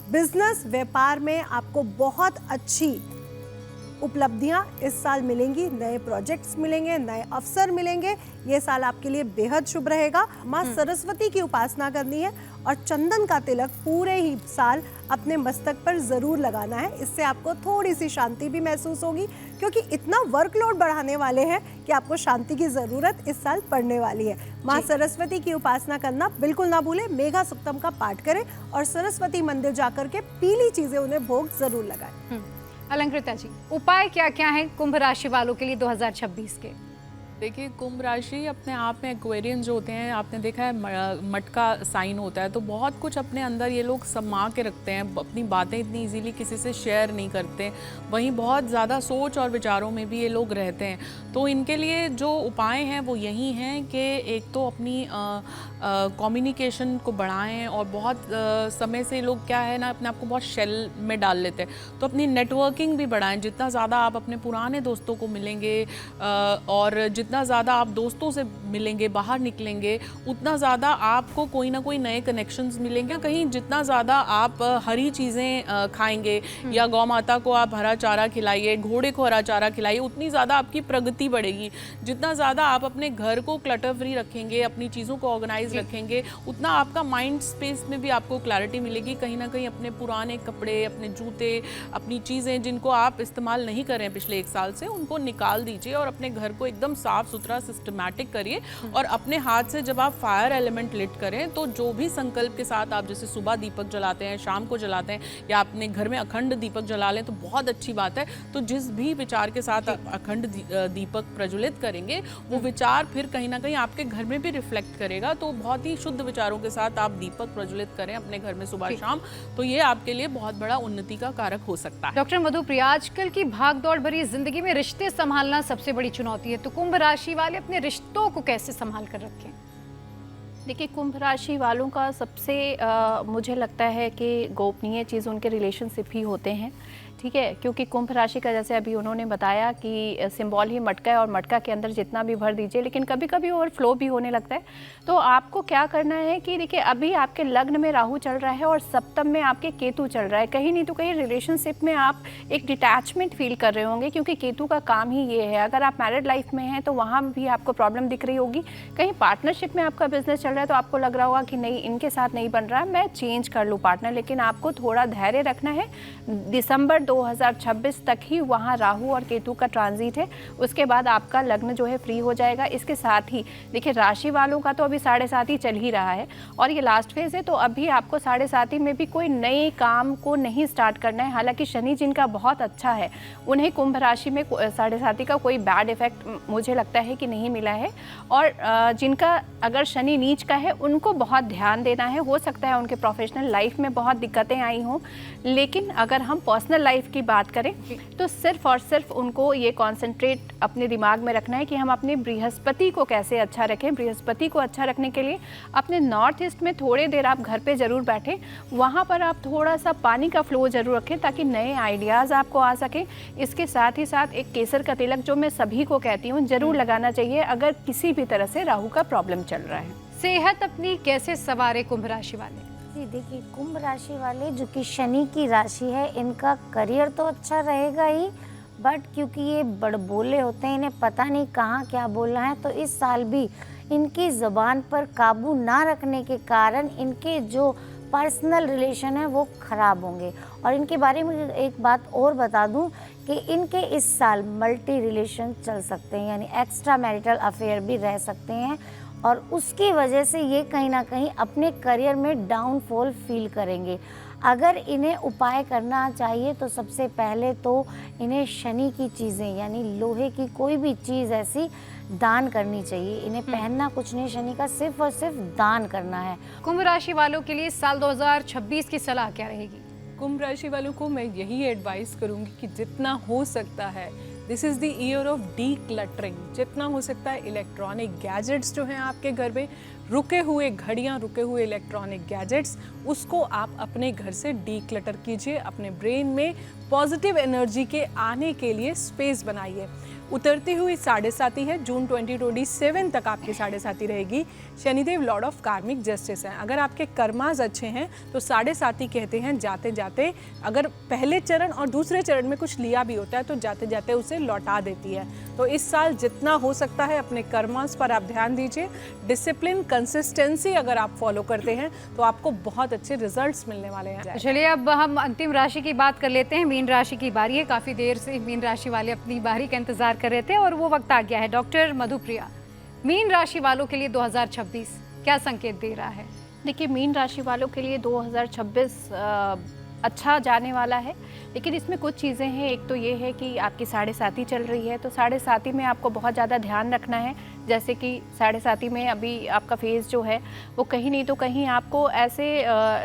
बिजनेस व्यापार में आपको बहुत अच्छी उपलब्धियां इस साल मिलेंगी, नए प्रोजेक्ट्स मिलेंगे, नए अवसर मिलेंगे। ये साल आपके लिए बेहद शुभ रहेगा। माँ सरस्वती की उपासना करनी है और चंदन का तिलक पूरे ही साल अपने मस्तक पर ज़रूर लगाना है। इससे आपको थोड़ी सी शांति भी महसूस होगी, क्योंकि इतना वर्कलोड बढ़ाने वाले हैं कि आपको शांति की ज़रूरत इस साल पड़ने वाली है। माँ सरस्वती की उपासना करना बिल्कुल ना भूलें। मेघा सुक्तम का पाठ करें और सरस्वती मंदिर जाकर के पीली चीज़ें उन्हें भोग ज़रूर लगाएं। अलंकृता जी, उपाय क्या क्या हैं कुंभ राशि वालों के लिए 2026 के? देखिए, कुंभ राशि अपने आप में एक्वेरियन जो होते हैं, आपने देखा है मटका साइन होता है, तो बहुत कुछ अपने अंदर ये लोग समा के रखते हैं, अपनी बातें इतनी इजीली किसी से शेयर नहीं करते। वहीं बहुत ज़्यादा सोच और विचारों में भी ये लोग रहते हैं। तो इनके लिए जो उपाय हैं वो यही हैं कि एक तो अपनी कम्युनिकेशन को बढ़ाएं, और बहुत समय से लोग क्या है ना, अपने आप को बहुत शेल में डाल लेते हैं, तो अपनी नेटवर्किंग भी बढ़ाएं। जितना ज़्यादा आप अपने पुराने दोस्तों को मिलेंगे और जितना ज़्यादा आप दोस्तों से मिलेंगे, बाहर निकलेंगे, उतना ज़्यादा आपको कोई ना कोई नए कनेक्शंस मिलेंगे। कहीं जितना ज़्यादा आप हरी चीज़ें खाएंगे या गौ माता को आप हरा चारा खिलाइए, घोड़े को हरा चारा खिलाइए, उतनी ज़्यादा आपकी प्रगति बढ़ेगी। जितना ज़्यादा आप अपने घर को क्लटर फ्री रखेंगे, अपनी चीज़ों को ऑर्गेनाइज रखेंगे, उतना आपका माइंड स्पेस में भी आपको क्लैरिटी मिलेगी। कहीं ना कहीं अपने पुराने कपड़े, अपने जूते, अपनी चीज़ें जिनको आप इस्तेमाल नहीं कर रहे हैं पिछले 1 साल से, उनको निकाल दीजिए और अपने घर को एकदम साफ सुथरा सिस्टमैटिक करिए। और अपने हाथ से जब आप फायर एलिमेंट लिट करें तो जो भी संकल्प के साथ आप जैसे सुबह दीपक जलाते हैं, शाम को जलाते हैं, या अपने घर में अखंड दीपक जला लें तो बहुत अच्छी बात है। तो जिस भी विचार के साथ अखंड दीपक प्रज्वलित करेंगे, वो विचार फिर कहीं ना कहीं आपके घर में भी रिफ्लेक्ट करेगा। तो बहुत ही शुद्ध विचारों के साथ आप दीपक प्रज्वलित करें अपने घर में सुबह शाम, तो ये आपके लिए बहुत बड़ा उन्नति का कारक हो सकता है। डॉक्टर मधुप्रिया, आजकल की भागदौड़ भरी जिंदगी में रिश्ते संभालना सबसे बड़ी चुनौती है, तो कुंभ राशि वाले अपने रिश्तों को कैसे संभाल कर रखें? देखिए, कुंभ राशि वालों का सबसे मुझे लगता है कि गोपनीय चीज़ उनके रिलेशनशिप ही होते हैं, ठीक है। क्योंकि कुंभ राशि का जैसे अभी उन्होंने बताया कि सिंबल ही मटका है और मटका के अंदर जितना भी भर दीजिए, लेकिन कभी कभी ओवरफ्लो भी होने लगता है। तो आपको क्या करना है कि देखिए, अभी आपके लग्न में राहु चल रहा है और सप्तम में आपके केतु चल रहा है। कहीं नहीं तो कहीं रिलेशनशिप में आप एक डिटैचमेंट फील कर रहे होंगे, क्योंकि केतु का काम ही ये है। अगर आप मैरिड लाइफ में हैं तो वहाँ भी आपको प्रॉब्लम दिख रही होगी। कहीं पार्टनरशिप में आपका बिजनेस चल रहा है तो आपको लग रहा होगा कि नहीं, इनके साथ नहीं बन रहा है, मैं चेंज कर लूँ पार्टनर। लेकिन आपको थोड़ा धैर्य रखना है। दिसंबर 2026 तक ही वहाँ राहु और केतु का ट्रांजिट है, उसके बाद आपका लग्न जो है फ्री हो जाएगा। इसके साथ ही देखिए, राशि वालों का तो अभी 7.5 ही चल ही रहा है और ये लास्ट फेज है, तो अभी आपको 7.5 में भी कोई नए काम को नहीं स्टार्ट करना है। हालांकि शनि जिनका बहुत अच्छा है, उन्हें कुंभ राशि में 7.5 का कोई बैड इफेक्ट मुझे लगता है कि नहीं मिला है। और जिनका अगर शनि नीच का है, उनको बहुत ध्यान देना है। हो सकता है उनके प्रोफेशनल लाइफ में बहुत दिक्कतें आई हों, लेकिन अगर हम पर्सनल लाइफ की बात करें तो सिर्फ और सिर्फ उनको ये कॉन्सेंट्रेट अपने दिमाग में रखना है कि हम अपने बृहस्पति को कैसे अच्छा रखें। बृहस्पति को अच्छा रखने के लिए अपने नॉर्थ ईस्ट में थोड़ी देर आप घर पे ज़रूर बैठें, वहाँ पर आप थोड़ा सा पानी का फ्लो ज़रूर रखें ताकि नए आइडियाज़ आपको आ सकें। इसके साथ ही साथ एक केसर का तिलक, जो मैं सभी को कहती हूँ, ज़रूर लगाना चाहिए अगर किसी भी तरह से राहु का प्रॉब्लम चल रहा है। सेहत अपनी कैसे संवारे कुंभ राशि वाले? जी देखिए, कुंभ राशि वाले जो कि शनि की राशि है, इनका करियर तो अच्छा रहेगा ही, बट क्योंकि ये बड़बोले होते हैं, इन्हें पता नहीं कहाँ क्या बोलना है, तो इस साल भी इनकी ज़बान पर काबू ना रखने के कारण इनके जो पर्सनल रिलेशन है वो ख़राब होंगे। और इनके बारे में एक बात और बता दूं कि इनके इस साल मल्टी रिलेशन चल सकते हैं, यानी एक्स्ट्रा मैरिटल अफेयर भी रह सकते हैं, और उसकी वजह से ये कहीं ना कहीं अपने करियर में डाउनफॉल फील करेंगे। अगर इन्हें उपाय करना चाहिए तो सबसे पहले तो इन्हें शनि की चीज़ें, यानी लोहे की कोई भी चीज़ ऐसी दान करनी चाहिए। इन्हें पहनना कुछ नहीं, शनि का सिर्फ और सिर्फ दान करना है। कुंभ राशि वालों के लिए साल 2026 की सलाह क्या रहेगी? कुंभ राशि वालों को मैं यही एडवाइस करूंगी कि जितना हो सकता है, this is the year of D cluttering. जितना हो सकता है इलेक्ट्रॉनिक गैजेट्स जो हैं आपके घर में, रुके हुए घड़ियाँ, रुके हुए इलेक्ट्रॉनिक गैजेट्स, उसको आप अपने घर से डी क्लटर कीजिए। अपने ब्रेन में पॉजिटिव एनर्जी के आने के लिए स्पेस बनाइए। उतरती हुई 7.5 है, जून 2027 तक आपकी 7.5 रहेगी। शनिदेव लॉर्ड ऑफ कार्मिक जस्टिस हैं। अगर आपके कर्माज अच्छे हैं तो 7.5 कहते हैं जाते जाते, अगर पहले चरण और दूसरे चरण में कुछ लिया भी होता है तो जाते जाते उसे लौटा देती है। तो इस साल जितना हो सकता है अपने कर्मास पर आप ध्यान दीजिए। डिसिप्लिन, कंसिस्टेंसी अगर आप फॉलो करते हैं तो आपको बहुत अच्छे रिजल्ट्स मिलने वाले हैं। चलिए, अब हम अंतिम राशि की बात कर लेते हैं। मीन राशि की बारी है। काफ़ी देर से मीन राशि वाले अपनी बारी का इंतजार कर रहे थे और वो वक्त आ गया है। डॉक्टर मधुप्रिया, मीन राशि वालों के लिए 2026 क्या संकेत दे रहा है? देखिए, मीन राशि वालों के लिए 2026 अच्छा जाने वाला है, लेकिन इसमें कुछ चीज़ें हैं। एक तो ये है कि आपकी 7.5 चल रही है, तो 7.5 में आपको बहुत ज़्यादा ध्यान रखना है। जैसे कि 7.5 में अभी आपका फेज़ जो है वो कहीं नहीं तो कहीं आपको ऐसे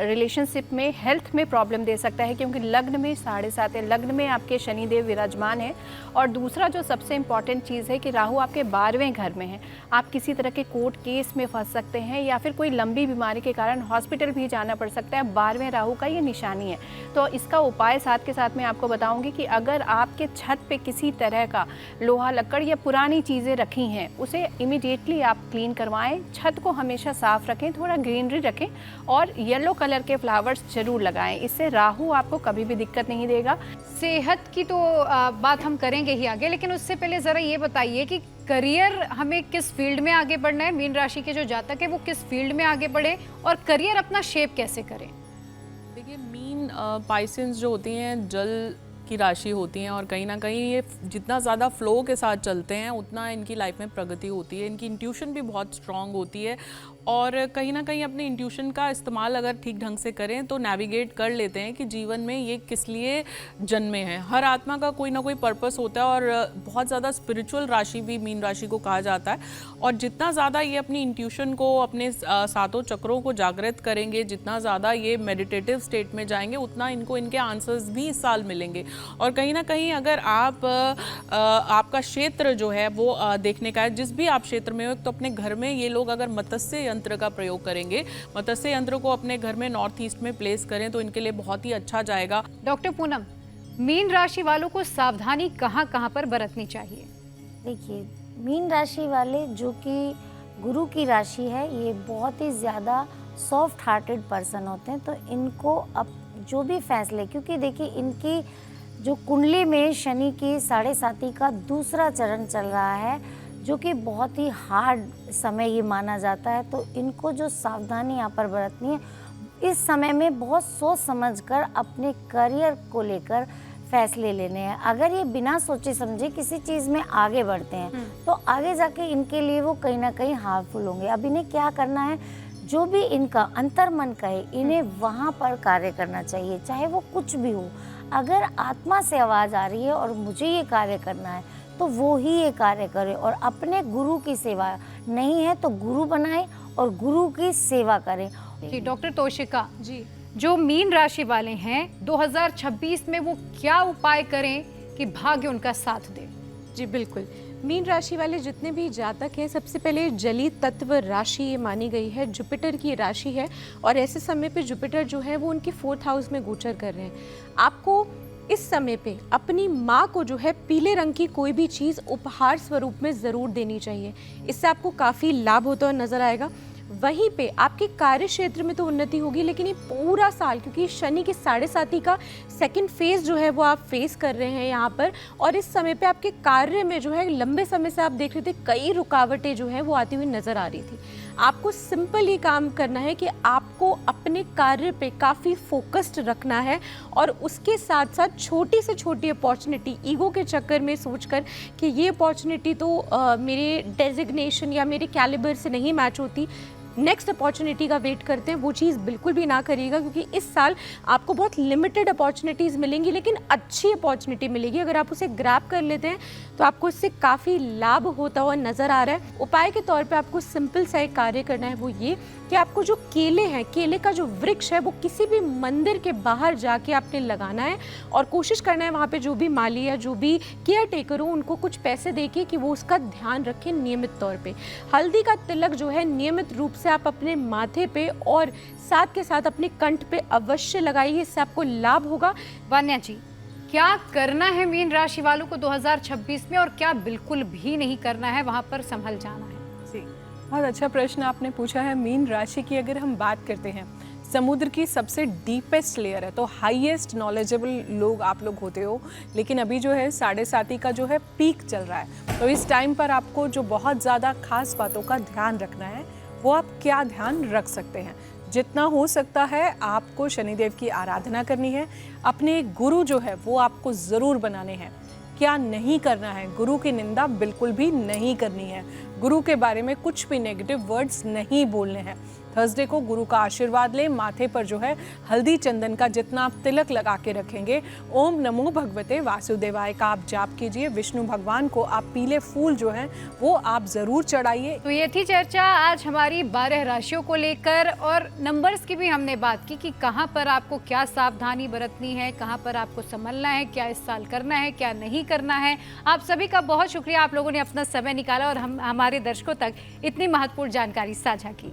रिलेशनशिप में हेल्थ में प्रॉब्लम दे सकता है, क्योंकि लग्न में 7.5 है, लग्न में आपके शनिदेव विराजमान है। और दूसरा जो सबसे इम्पॉर्टेंट चीज़ है कि राहु आपके 12वें घर में है। आप किसी तरह के कोर्ट केस में फंस सकते हैं या फिर कोई लंबी बीमारी के कारण हॉस्पिटल भी जाना पड़ सकता है। 12वें राहु का ये निशानी है। तो इसका उपाय साथ के साथ मैं आपको बताऊंगी कि अगर आपके छत पे किसी तरह का लोहा लक्कड़ या पुरानी चीज़ें रखी हैं, उसे इमीडिएटली आप क्लीन करवाएं। छत को हमेशा साफ रखें, थोड़ा ग्रीनरी रखें और येलो कलर के फ्लावर्स जरूर लगाएं। इससे राहु आपको कभी भी दिक्कत नहीं देगा। सेहत की तो बात हम करेंगे ही आगे, लेकिन उससे पहले ज़रा ये बताइए कि करियर हमें किस फील्ड में आगे बढ़ना है। मीन राशि के जो जातक है वो किस फील्ड में आगे बढ़े और करियर अपना शेप कैसे करें? देखिए, मीन पाइसेंस जो होती हैं जल की राशि होती हैं और कहीं ना कहीं ये जितना ज़्यादा फ्लो के साथ चलते हैं उतना इनकी लाइफ में प्रगति होती है। इनकी इंट्यूशन भी बहुत स्ट्रांग होती है और कहीं ना कहीं अपने इंट्यूशन का इस्तेमाल अगर ठीक ढंग से करें तो नेविगेट कर लेते हैं कि जीवन में ये किस लिए जन्मे हैं। हर आत्मा का कोई ना कोई पर्पस होता है और बहुत ज़्यादा स्पिरिचुअल राशि भी मीन राशि को कहा जाता है। और जितना ज़्यादा ये अपनी इंट्यूशन को, अपने सातों चक्रों को जागृत करेंगे, जितना ज़्यादा ये मेडिटेटिव स्टेट में जाएंगे, उतना इनको इनके आंसर्स भी इस साल मिलेंगे। और कहीं ना कहीं अगर आपका क्षेत्र जो है वो देखने का है, जिस भी आप क्षेत्र में हो, तो अपने घर में ये लोग अगर मत्स्य यंत्र का प्रयोग करेंगे, मत्स्य यंत्र को अपने घर में नॉर्थ ईस्ट में प्लेस करें तो इनके लिए बहुत ही अच्छा जाएगा। डॉक्टर पूनम, मीन राशि वालों को सावधानी कहाँ कहाँ पर बरतनी चाहिए? देखिए, मीन राशि वाले जो कि गुरु की राशि है, ये बहुत ही ज़्यादा सॉफ्ट हार्टेड पर्सन होते हैं। तो इनको अब जो भी फैसले, क्योंकि देखिए इनकी जो कुंडली में शनि की 7.5 का दूसरा चरण चल रहा है, जो कि बहुत ही हार्ड समय ये माना जाता है। तो इनको जो सावधानी यहाँ पर बरतनी है, इस समय में बहुत सोच समझकर अपने करियर को लेकर फैसले लेने हैं। अगर ये बिना सोचे समझे किसी चीज़ में आगे बढ़ते हैं तो आगे जाके इनके लिए वो कहीं ना कहीं हार्मफुल होंगे। अब इन्हें क्या करना है, जो भी इनका अंतर्मन कहे, इन्हें वहाँ पर कार्य करना चाहिए, चाहे वो कुछ भी हो। अगर आत्मा से आवाज़ आ रही है और मुझे ये कार्य करना है तो वो ही ये कार्य करे और अपने गुरु की सेवा, नहीं है तो गुरु बनाए और गुरु की सेवा करें। कि डॉक्टर तोशिका जी, जो मीन राशि वाले हैं 2026 में वो क्या उपाय करें कि भाग्य उनका साथ दे? जी बिल्कुल, मीन राशि वाले जितने भी जातक हैं, सबसे पहले जली तत्व राशि ये मानी गई है, जुपिटर की राशि है और ऐसे समय पे जुपिटर जो है वो उनके 4th हाउस में गोचर कर रहे हैं। आपको इस समय पे अपनी माँ को जो है पीले रंग की कोई भी चीज़ उपहार स्वरूप में ज़रूर देनी चाहिए। इससे आपको काफ़ी लाभ होता हुआ नज़र आएगा। वहीं पे आपके कार्य क्षेत्र में तो उन्नति होगी, लेकिन ये पूरा साल, क्योंकि शनि की 7.5 का सेकंड फेज जो है वो आप फेस कर रहे हैं यहाँ पर, और इस समय पे आपके कार्य में जो है लंबे समय से आप देख रहे थे कई रुकावटें जो हैं वो आती हुई नज़र आ रही थी। आपको सिंपल ये काम करना है कि आपको अपने कार्य पे काफ़ी फोकस्ड रखना है और उसके साथ साथ छोटी से छोटी अपॉर्चुनिटी, ईगो के चक्कर में सोचकर कि ये अपॉर्चुनिटी तो मेरे डेजिग्नेशन या मेरे कैलिबर से नहीं मैच होती, नेक्स्ट अपॉर्चुनिटी का वेट करते हैं, वो चीज़ बिल्कुल भी ना करिएगा, क्योंकि इस साल आपको बहुत लिमिटेड अपॉर्चुनिटीज़ मिलेंगी, लेकिन अच्छी अपॉर्चुनिटी मिलेगी। अगर आप उसे ग्रैब कर लेते हैं तो आपको इससे काफ़ी लाभ होता हुआ नज़र आ रहा है। उपाय के तौर पे आपको सिंपल सा एक कार्य करना है, वो ये कि आपको जो केले हैं, केले का जो वृक्ष है वो किसी भी मंदिर के बाहर जाके आपने लगाना है और कोशिश करना है वहाँ पे जो भी माली या जो भी केयर टेकर हो उनको कुछ पैसे देके कि वो उसका ध्यान रखें नियमित तौर पे। हल्दी का तिलक जो है नियमित रूप से आप अपने माथे पे और साथ के साथ अपने कंठ पे अवश्य लगाइए, इससे आपको लाभ होगा। वान्या जी, क्या करना है मीन राशि वालों को 2026 में और क्या बिल्कुल भी नहीं करना है, वहां पर संभल जाना है? जी, बहुत अच्छा प्रश्न आपने पूछा है। मीन राशि की अगर हम बात करते हैं, समुद्र की सबसे डीपेस्ट लेयर है, तो हाईएस्ट नॉलेजेबल लोग आप लोग होते हो, लेकिन अभी जो है 7.5 का जो है पीक चल रहा है। तो इस टाइम पर आपको जो बहुत ज़्यादा खास बातों का ध्यान रखना है, वो आप क्या ध्यान रख सकते हैं? जितना हो सकता है आपको शनिदेव की आराधना करनी है, अपने गुरु जो है वो आपको ज़रूर बनाने हैं। क्या नहीं करना है, गुरु की निंदा बिल्कुल भी नहीं करनी है, गुरु के बारे में कुछ भी नेगेटिव वर्ड्स नहीं बोलने हैं। थर्सडे को गुरु का आशीर्वाद लें, माथे पर जो है हल्दी चंदन का जितना आप तिलक लगा के रखेंगे, ओम नमो भगवते वासुदेवाय का आप जाप कीजिए। विष्णु भगवान को आप पीले फूल जो हैं वो आप ज़रूर चढ़ाइए। तो ये थी चर्चा आज हमारी 12 राशियों को लेकर, और नंबर्स की भी हमने बात की कि कहाँ पर आपको क्या सावधानी बरतनी है, कहाँ पर आपको संभलना है, क्या इस साल करना है, क्या नहीं करना है। आप सभी का बहुत शुक्रिया, आप लोगों ने अपना समय निकाला और हमारे दर्शकों तक इतनी महत्वपूर्ण जानकारी साझा की।